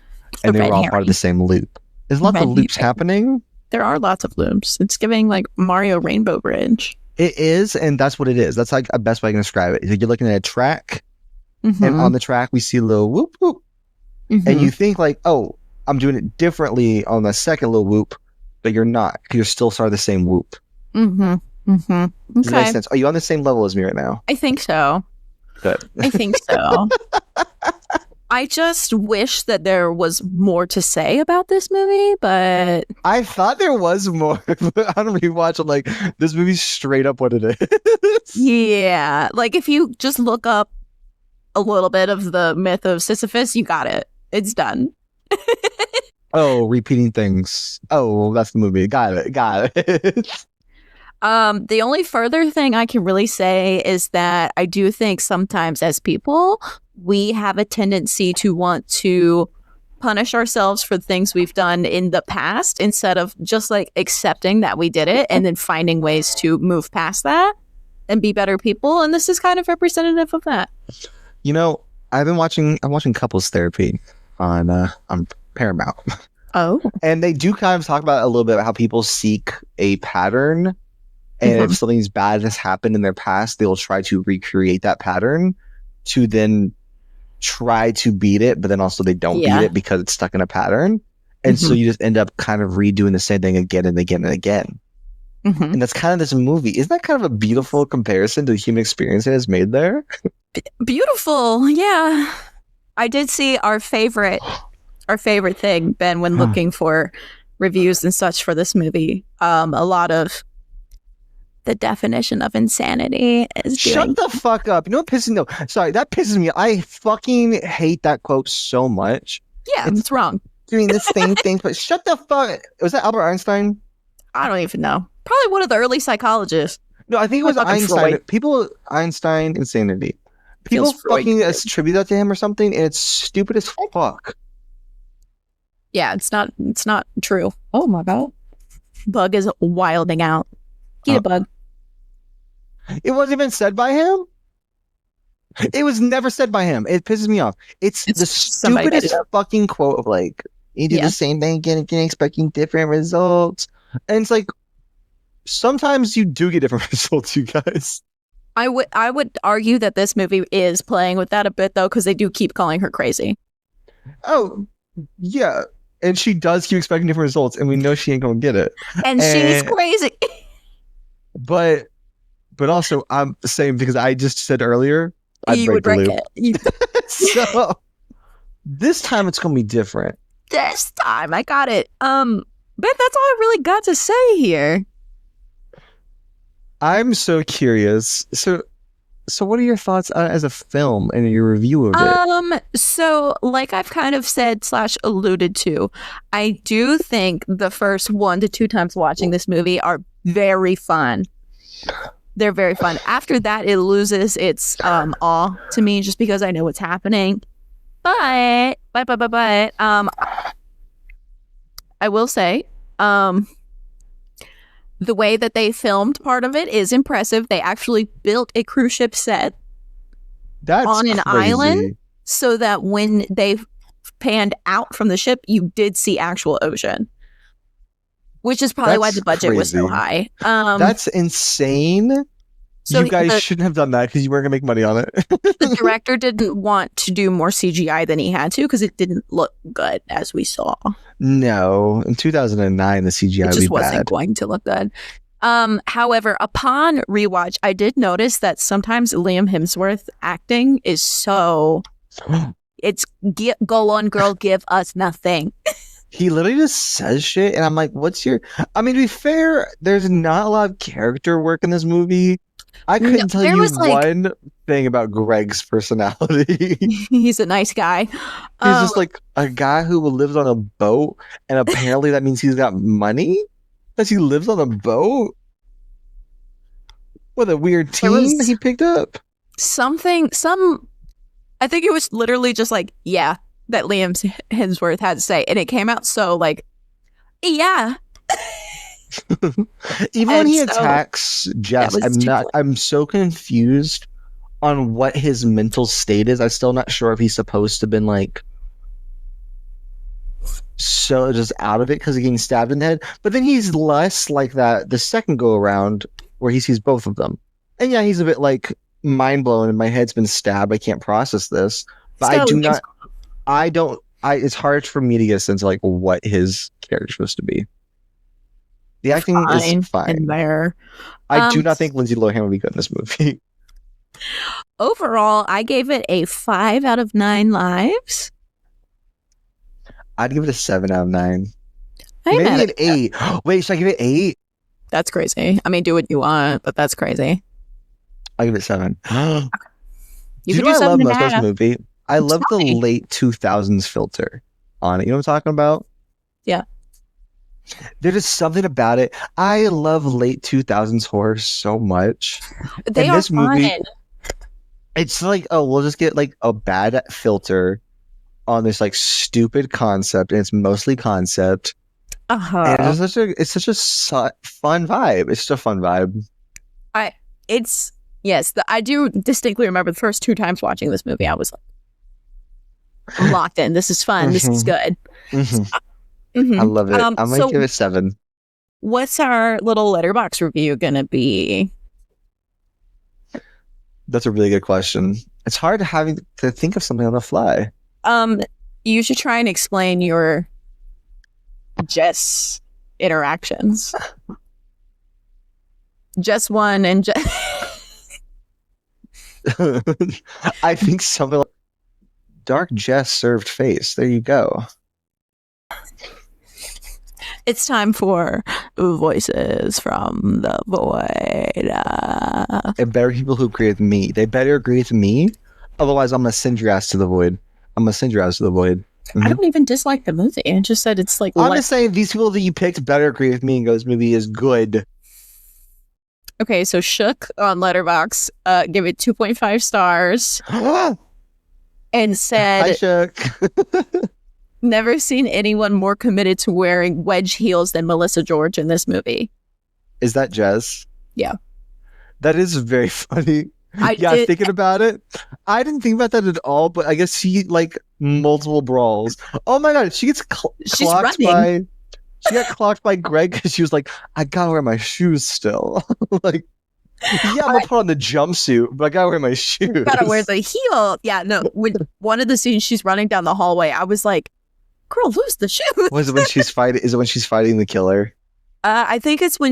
and they were all part of the same loop. There's lots of loops happening. There are lots of loops. It's giving like Mario Rainbow Bridge. It is, and that's what it is. That's like the best way I can describe it. Like you're looking at a track, and on the track we see a little whoop whoop, and you think like, oh, I'm doing it differently on the second little whoop, but you're not, because you're still sort of the same whoop. Okay. Does that make sense? Are you on the same level as me right now? I think so. Good. I think so. I just wish that there was more to say about this movie, but I thought there was more. But on rewatch, I'm like, this movie's straight up what it is. Yeah, like if you just look up a little bit of the myth of Sisyphus, you got it. It's done. Oh, repeating things. Oh, that's the movie. Got it. The only further thing I can really say is that I do think sometimes as people, we have a tendency to want to punish ourselves for things we've done in the past instead of just like accepting that we did it and then finding ways to move past that and be better people. And this is kind of representative of that. You know, I'm watching couples therapy on Paramount. Oh. And they do kind of talk about a little bit about how people seek a pattern. And if something's bad has happened in their past, they'll try to recreate that pattern to then try to beat it, but then also they don't beat it because it's stuck in a pattern. And so you just end up kind of redoing the same thing again and again and again. And that's kind of this movie. Isn't that kind of a beautiful comparison to the human experience it has made there? Beautiful. Yeah. I did see our favorite thing, Ben, when looking for reviews and such for this movie. A lot of the definition of insanity is Shut the fuck up. You know what pisses me off? Sorry, that pisses me off. I fucking hate that quote so much. Yeah, it's wrong. Doing the same thing, but shut the fuck. Was that Albert Einstein? I don't even know. Probably one of the early psychologists. No, I think it was Einstein. Einstein insanity. People fucking attribute that to him or something, and it's stupid as fuck. Yeah, it's not true. Oh my god. Bug is wilding out. Get a bug. It wasn't even said by him. It was never said by him. It pisses me off. It's the stupidest fucking quote of like, you do the same thing again, expecting different results. And it's like, sometimes you do get different results, you guys. I would argue that this movie is playing with that a bit, though, because they do keep calling her crazy. Oh, yeah. And she does keep expecting different results, and we know she ain't gonna get it. And she's crazy. But also, I'm the same because I just said earlier, you would break it. So this time it's gonna be different. This time I got it. But that's all I really got to say here. I'm so curious. So what are your thoughts as a film and your review of it? So like I've kind of said / alluded to, I do think the first 1 to 2 times watching this movie are very fun. They're very fun. After that, it loses its awe to me just because I know what's happening. But I will say, the way that they filmed part of it is impressive. They actually built a cruise ship set on an island so that when they panned out from the ship, you did see actual ocean, which is probably why the budget was so high. That's insane. So you guys shouldn't have done that because you weren't going to make money on it. The director didn't want to do more CGI than he had to because it didn't look good, as we saw. No, in 2009, the CGI just wasn't going to look good. However, upon rewatch, I did notice that sometimes Liam Hemsworth acting is so... It's, go on, girl, give us nothing. He literally just says shit, and I'm like, what's your... I mean, to be fair, there's not a lot of character work in this movie. I couldn't tell you one thing about Greg's personality. He's a nice guy. He's just like a guy who lives on a boat, and apparently that means he's got money because he lives on a boat. What a weird team he picked up. I think it was literally just like, yeah, that Liam Hemsworth had to say, and it came out so like, yeah. Even when he attacks Jess, I'm so confused on what his mental state is. I'm still not sure if he's supposed to have been like so just out of it because of getting stabbed in the head, but then he's less like that the second go around where he sees both of them, and yeah, he's a bit like mind blown and my head's been stabbed, I can't process this, but it's hard for me to get a sense of like what his character's supposed to be. The acting is fine. I do not think Lindsay Lohan would be good in this movie. Overall, I gave it a 5 out of 9 lives. I'd give it a 7 out of 9. Maybe an 8. Wait, should I give it 8? That's crazy. I mean, do what you want, but that's crazy. I'll give it 7. You Do you could know do what I love seven and a most about this half. movie? I love the Tell me. late 2000s filter on it. You know what I'm talking about? Yeah. There's just something about it. I love late 2000s horror so much. They And are this fun. movie, it's like, oh, we'll just get like a bad filter on this like stupid concept, and it's mostly concept. And Uh-huh. it's such a fun vibe. It's just a fun vibe. It's yes, I do distinctly remember the first 2 times watching this movie. I was like, I'm locked in. This is fun. This is good. I love it. I'm gonna So give it 7. what's our little letterbox review gonna be? That's a really good question. It's hard having to think of something on the fly. You should try and explain your Jess interactions. Jess 1 and I think something like Dark Jess served face. There you go. It's time for Voices from the Void. And better people who agree with me. They better agree with me. Otherwise, I'm gonna send your ass to the void. I don't even dislike the movie. I just said it's like I'm just saying these people that you picked better agree with me and go, this movie is good. Okay, so Shook on Letterbox give it 2.5 stars and I said shook. never seen anyone more committed to wearing wedge heels than Melissa George in this movie. Is that Jess? Yeah. That is very funny. Thinking about it, I didn't think about that at all, but I guess she like multiple brawls. Oh my god, she gets She's clocked running. she got clocked by Greg because she was like, I gotta wear my shoes still. Like, yeah, I'm gonna put on the jumpsuit, but I gotta wear my shoes. Gotta wear the heel. Yeah, no. With one of the scenes, she's running down the hallway. I was like, "Girl, lose the shoes." Was it when she's fighting? Is it when she's fighting the killer? I think it's when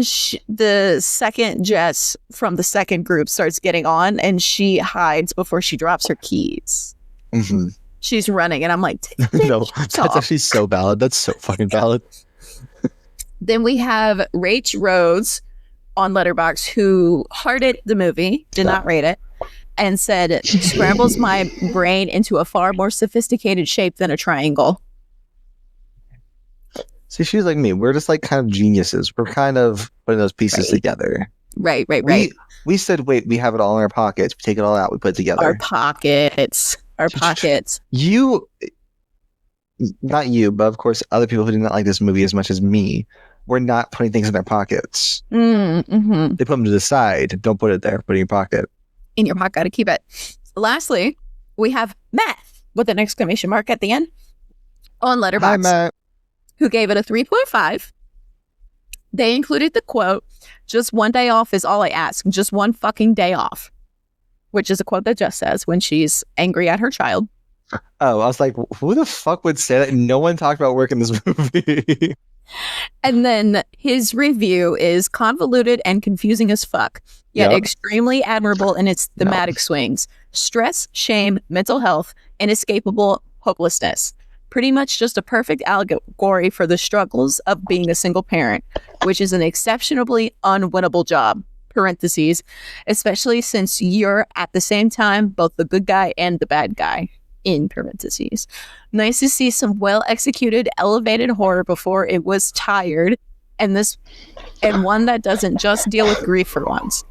the second Jess from the second group starts getting on, and she hides before she drops her keys. Mm-hmm. She's running, and I'm like, no, that's actually so valid. That's so fucking valid. Then we have Rach Rhodes on Letterboxd, who hearted the movie, did not rate it, and said, scrambles my brain into a far more sophisticated shape than a triangle. See, she's like me. We're just like kind of geniuses. We're kind of putting those pieces together. Right. We said, wait, we have it all in our pockets. We take it all out. We put it together. Our pockets. You, not you, but of course, other people who did not like this movie as much as me were not putting things in their pockets. Mm-hmm. They put them to the side. Don't put it there. Put it in your pocket. In your pocket. Gotta keep it. Lastly, we have Matt with an exclamation mark at the end on Letterboxd. Hi, Matt. Who gave it a 3.5. They included the quote, "Just one day off is all I ask. Just one fucking day off," which is a quote that Jess says when she's angry at her child. Oh, I was like, who the fuck would say that? No one talked about work in this movie. And then his review is convoluted and confusing as fuck, yet extremely admirable in its thematic swings. Stress, shame, mental health, inescapable hopelessness. Pretty much just a perfect allegory for the struggles of being a single parent, which is an exceptionally unwinnable job, parentheses, especially since you're at the same time both the good guy and the bad guy, in parentheses. Nice to see some well-executed, elevated horror before it was tired, and one that doesn't just deal with grief for once.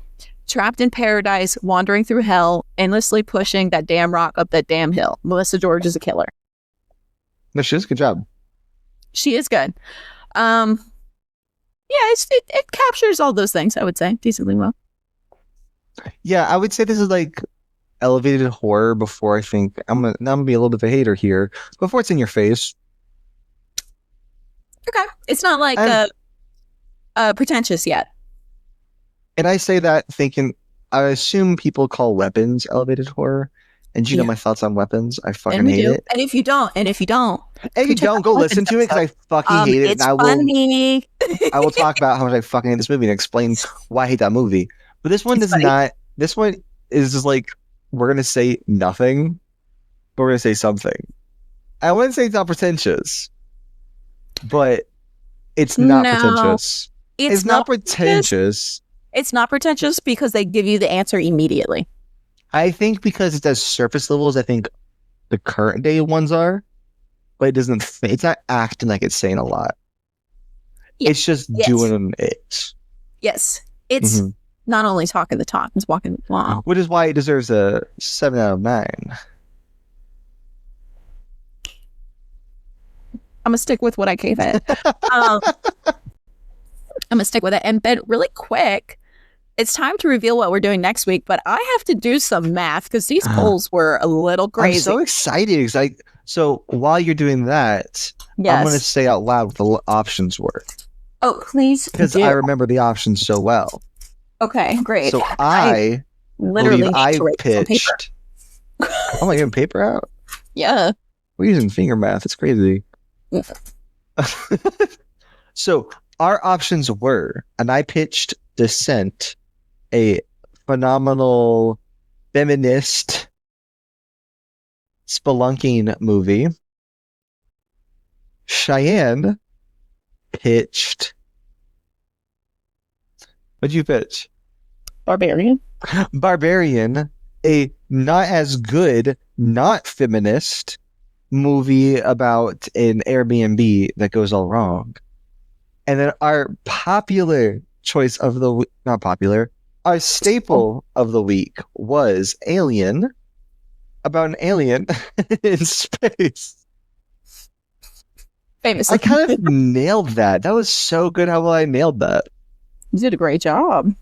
Trapped in paradise, wandering through hell, endlessly pushing that damn rock up that damn hill. Melissa George is a killer. No, she does a good job. She is good. Yeah, it captures all those things, I would say, decently well. Yeah, I would say this is like elevated horror before I think I'm gonna be a little bit of a hater here. Before it's in your face. Okay. It's not like pretentious yet. And I say that thinking I assume people call weapons elevated horror. And you know my thoughts on weapons. I fucking hate it. And if you don't, go listen to it because I fucking hate it. It's and funny. I will talk about how much I fucking hate this movie and explain why I hate that movie. But this one does not. This one is just like, we're going to say nothing, but we're going to say something. I wouldn't say it's not pretentious, but it's not pretentious. It's not pretentious. It's not pretentious because they give you the answer immediately. I think because it does surface levels, I think the current day ones are, but it doesn't. It's not acting like it's saying a lot. Yeah. It's just Yes. doing it. Yes. It's not only talking the talk, it's walking the walk. Which is why it deserves a 7 out of 9. I'm gonna stick with what I gave it. I'm gonna stick with it. And Ben, really quick, it's time to reveal what we're doing next week, but I have to do some math because these polls were a little crazy. I'm so excited. So while you're doing that, Yes. I'm going to say out loud what the options were. Oh, please. Because I remember the options so well. Okay, great. So I literally pitched. Oh, my, getting paper out? Yeah. We're using finger math. It's crazy. So our options were, and I pitched Descent, a phenomenal feminist spelunking movie. Cheyenne pitched. What'd you pitch? Barbarian, a not as good, not feminist movie about an Airbnb that goes all wrong. And then our popular choice of the week, not popular, our staple of the week was Alien, about an alien in space. famously. I kind of nailed that. That was so good how well I nailed that. You did a great job.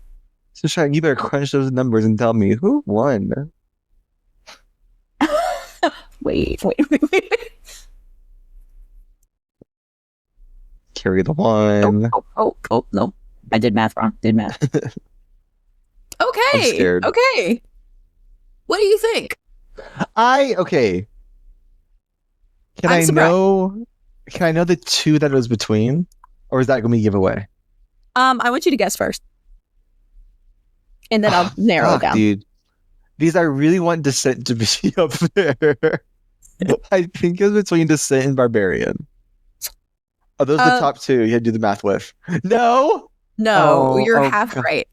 So Cheyenne, you better crunch those numbers and tell me who won. Wait. Carry the one. Oh, no. I did math wrong. Okay. I'm scared. Okay. What do you think? Okay. Can I know the two that it was between? Or is that going to be giveaway? I want you to guess first. And then I'll narrow it down. Dude. These I really want Descent to be up there. I think it was between Descent and Barbarian. Are those the top two you had to do the math with? No, you're half right.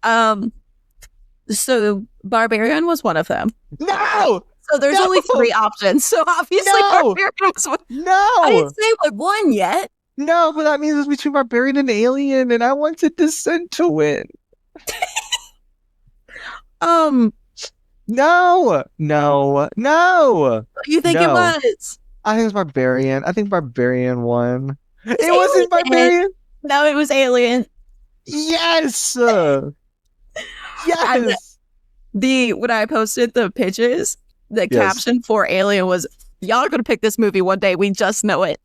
So Barbarian was one of them. No. So there's only 3 options. So obviously Barbarian was one. No. I didn't say what one yet. No, but that means it's between Barbarian and Alien, and I wanted Descent to win. No. You think it was? I think it's Barbarian. I think Barbarian won. It wasn't Barbarian. No, it was Alien. Yes. Yes. When I posted the pitches, the caption for Alien was, "Y'all are gonna pick this movie one day. We just know it."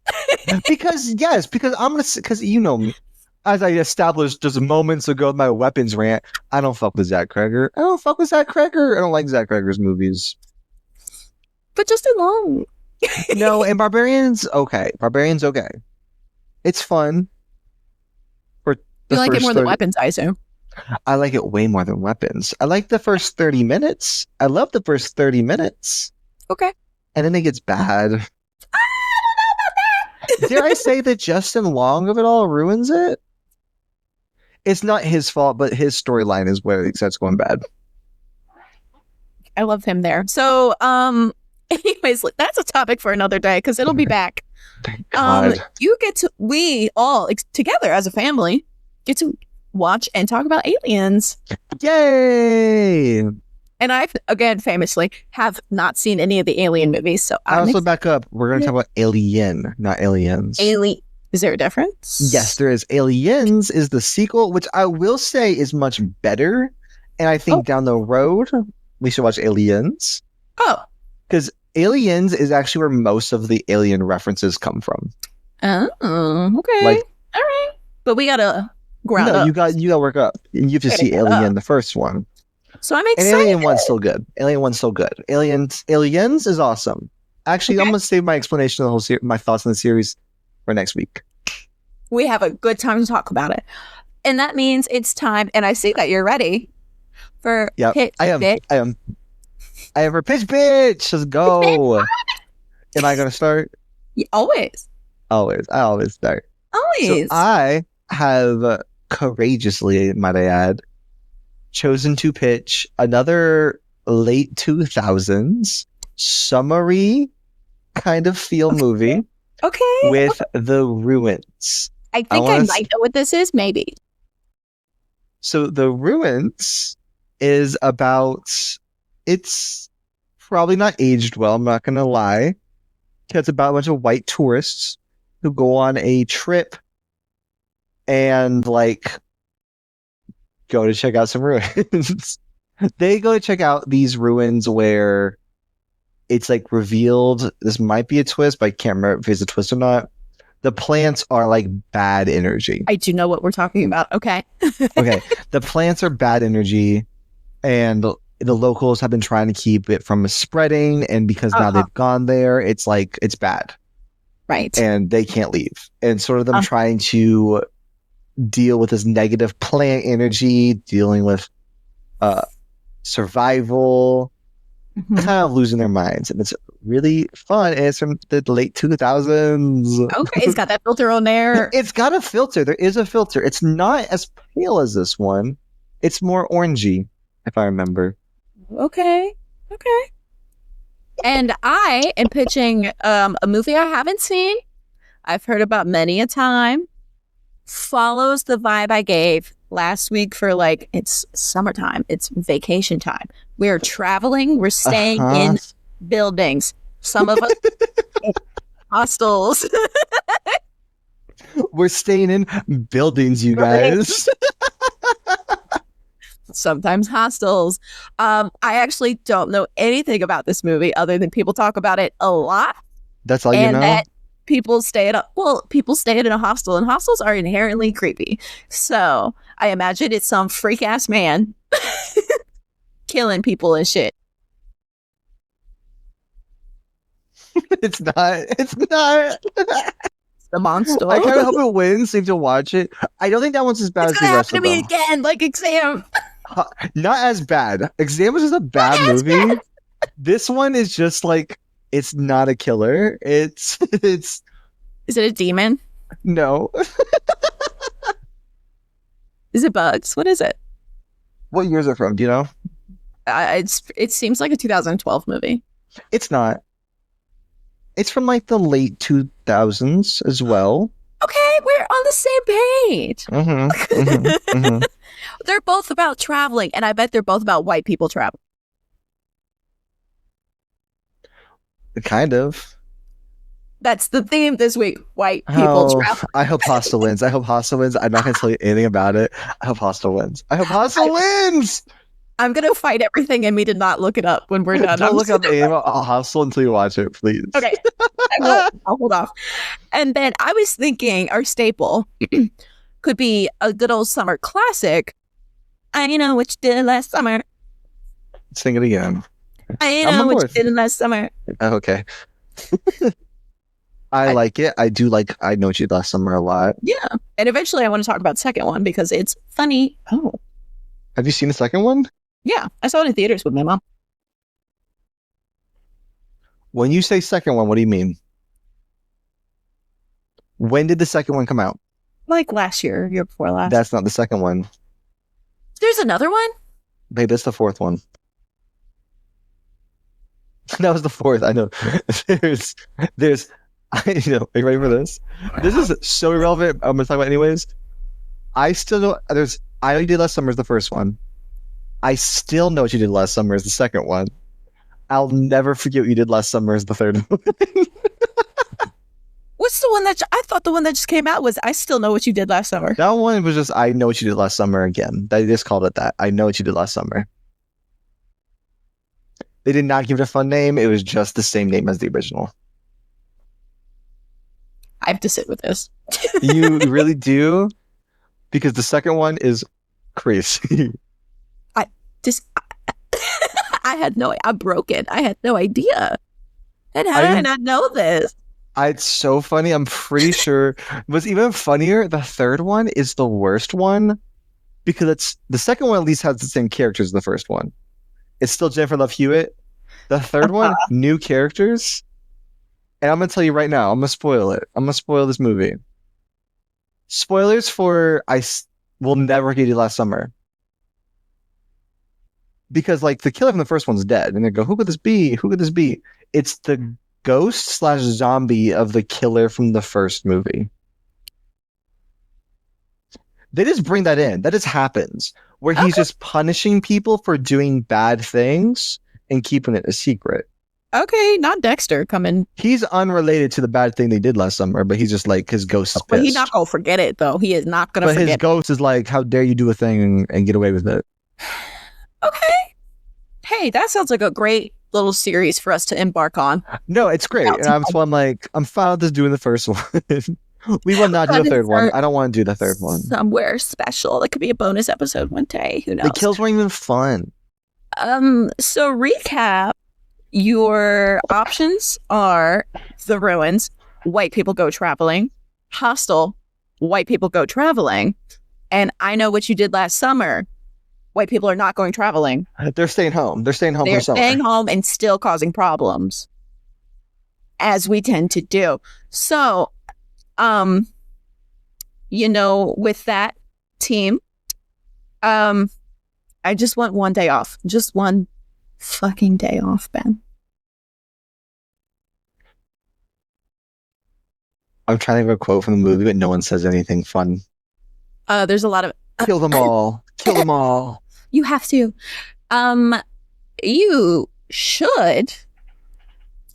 because you know me. As I established just moments ago with my weapons rant, I don't fuck with Zach Cregger. I don't like Zach Cregger's movies. But just too long. No, and Barbarian's okay. It's fun. You like it more than Weapons, I assume. I like it way more than Weapons. I like the first 30 minutes. I love the first 30 minutes. Okay. And then it gets bad. I don't know about that. Dare I say that Justin Long of it all ruins it? It's not his fault, but his storyline is where it starts going bad. I love him there. So, anyways, that's a topic for another day because it'll be back. Thank God. We all together as a family get to watch and talk about aliens. Yay! And I, again, famously have not seen any of the Alien movies. So I also back up. We're going to talk about Alien, not Aliens. Is there a difference? Yes, there is. Aliens is the sequel, which I will say is much better. And I think down the road, we should watch Aliens. Oh. Because Aliens is actually where most of the alien references come from. Oh, okay. All right. But we got to ground up. You got to work up. You have to see Alien, the first one. So I'm excited. And Alien 1's still good. Aliens is awesome. Actually, I'm going to save my explanation of the whole my thoughts on the series for next week. We have a good time to talk about it. And that means it's time, and I see that you're ready for Pitch Bitch. I am for Pitch Bitch. Let's go. Am I going to start? Yeah, always. I always start. Always. So I have courageously, might I add, chosen to pitch another late 2000s summary kind of feel movie Okay. with The Ruins. I think I might know what this is, maybe. So The Ruins is about, it's probably not aged well, I'm not going to lie. It's about a bunch of white tourists who go on a trip and like go to check out some ruins. They go to check out these ruins where it's like revealed. This might be a twist, but I can't remember if it's a twist or not. The plants are like bad energy. I do know what we're talking about. Okay. Okay. The plants are bad energy, and the locals have been trying to keep it from spreading. And because now they've gone there, it's like, it's bad. Right. And they can't leave. And sort of them trying to deal with this negative plant energy, dealing with survival, kind of losing their minds. And it's really fun. And it's from the late 2000s. Okay, it's got that filter on there. It's got a filter. There is a filter. It's not as pale as this one. It's more orangey, if I remember. Okay. And I am pitching a movie I haven't seen. I've heard about many a time. Follows the vibe I gave last week for like, it's summertime. It's vacation time. We're traveling. We're staying in buildings. Some of us hostels. We're staying in buildings, you guys. Sometimes hostels. I actually don't know anything about this movie other than people talk about it a lot. That's all you know? That people stay at a hostel, and hostels are inherently creepy. So I imagine it's some freak ass man killing people and shit. It's not. It's not. The monster. I kind of hope it wins so you can watch it. I don't think that one's as bad as the rest of them. It's gonna happen to me again, like Exam. Not as bad. Exam was just a bad movie. Bad. This one is just like, it's not a killer. It's. Is it a demon? No. Is it bugs? What is it? What year is it from? Do you know? It seems like a 2012 movie. It's not. It's from like the late 2000s as well. Okay, we're on the same page. They're both about traveling, and I bet they're both about white people traveling. Kind of. That's the theme this week. White people traveling. I hope Hostel wins. I'm not going to tell you anything about it. I hope Hostel wins. Wins! I'm going to fight everything in me to not look it up when we're done. Don't look up the name of Hostel until you watch it, please. Okay. I'll hold off. And then I was thinking our staple could be a good old summer classic. I know what you did last summer. Sing it again. I know what you did last summer. Okay. I like it. I do like I Know What You Did Last Summer a lot. Yeah. And eventually I want to talk about the second one because it's funny. Oh. Have you seen the second one? Yeah. I saw it in theaters with my mom. When you say second one, what do you mean? When did the second one come out? Like last year before last. That's not the second one. There's another one? Babe, that's the fourth one. That was the fourth. I know. There's I know. Are you ready for this? This is so irrelevant. I'm gonna talk about it anyways. I still know there's I Know You Did Last Summer is the first one. I still Know What You Did Last Summer is the second one. I'll never forget what you did last summer is the third one. What's the one I thought the one that just came out was I Still Know What You Did Last Summer. That one was just I Know What You Did Last Summer again. They just called it that. I Know What You Did Last Summer. They did not give it a fun name. It was just the same name as the original. I have to sit with this. You really do? Because the second one is crazy. I'm broken. I had no idea. And how did I not know this? It's so funny. I'm pretty sure what's even funnier, the third one is the worst one because it's the second one at least has the same characters as the first one. It's still Jennifer Love Hewitt. The third one, new characters. And I'm going to tell you right now, I'm going to spoil it. I'm going to spoil this movie. Spoilers for Will Never Get You Last Summer. because like the killer from the first one's dead, and they go, "Who could this be? Who could this be?" It's the ghost slash zombie of the killer from the first movie. They just bring that in. That just happens where he's just punishing people for doing bad things and keeping it a secret. Okay, not Dexter coming. He's unrelated to the bad thing they did last summer, but he's just like his ghost. But he's not gonna forget it though. He is not gonna But forget. his ghost is like, "How dare you do a thing and get away with it?" Okay. Hey, that sounds like a great little series for us to embark on. No, it's great. And I'm like, I'm fine with just doing the first one. We will not do the third one. I don't want to do the third one. Somewhere special. That could be a bonus episode one day. Who knows? The kills weren't even fun. So recap. Your options are The Ruins, white people go traveling, Hostel, white people go traveling, and I Know What You Did Last Summer. White people are not going traveling. They're staying home. They're staying home They're for summer. staying home and still causing problems, as we tend to do. So, with that team, I just want one day off. Just one fucking day off, Ben. I'm trying to think of a quote from the movie, but no one says anything fun. There's a lot of kill them all. Kill them all. You have to. You should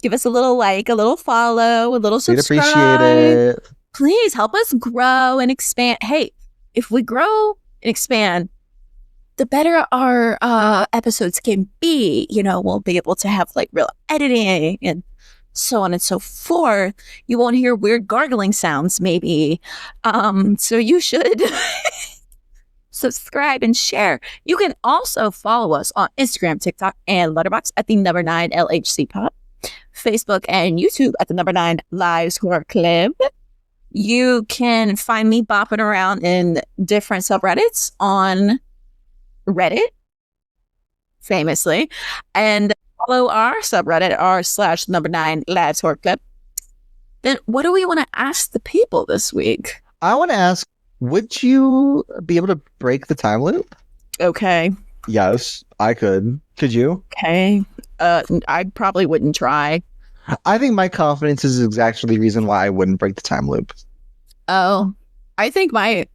give us a little like, a little follow, a little subscribe. We'd appreciate it. Please help us grow and expand. Hey, if we grow and expand, the better our episodes can be. We'll be able to have like real editing and so on and so forth. You won't hear weird gargling sounds, maybe. So you should subscribe and share. You can also follow us on Instagram, TikTok, and Letterboxd at the number 9 LHC Pod, Facebook and YouTube at the number 9 Lives Horror Club. You can find me bopping around in different subreddits on Reddit, famously, and follow our subreddit r/number 9 Lives Horror Club. Then what do we want to ask the people this week? I want to ask, would you be able to break the time loop? Okay. Yes, I could. Could you? Okay. I probably wouldn't try. I think my confidence is exactly the reason why I wouldn't break the time loop. Oh, I think my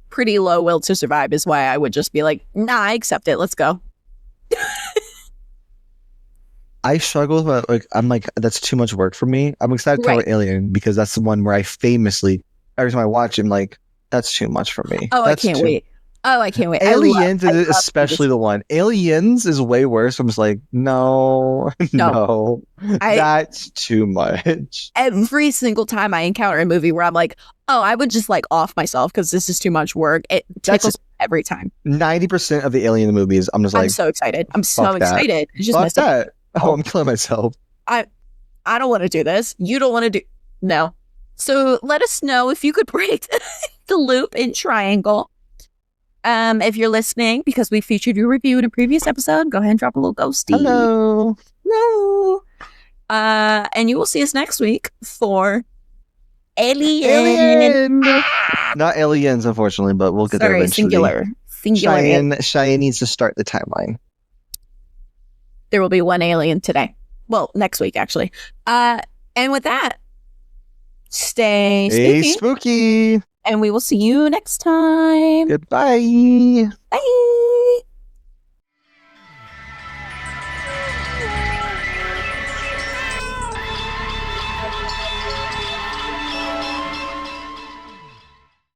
pretty low will to survive is why I would just be like, nah, I accept it. Let's go. I struggle with I'm like, that's too much work for me. I'm excited to cover Alien because that's the one where I famously, every time I watch it, I'm like, that's too much for me. Oh, I can't wait. Aliens is especially the one. Aliens is way worse. I'm just like, no, that's too much. Every single time I encounter a movie where I'm like, oh, I would just like off myself because this is too much work. It tickles every time. 90% of the Alien movies, I'm just like, I'm so excited. I'm so excited. It's just fuck that. Oh, I'm killing myself. I don't want to do this. You don't want to do. No. So let us know if you could break the loop in Triangle. If you're listening, because we featured your review in a previous episode, go ahead and drop a little ghosty. Hello. And you will see us next week for Alien. Not aliens, unfortunately, but we'll get there eventually. Singular. Cheyenne needs to start the timeline. There will be one alien today. Well, next week, actually. And with that, stay spooky. And we will see you next time. Goodbye. Bye.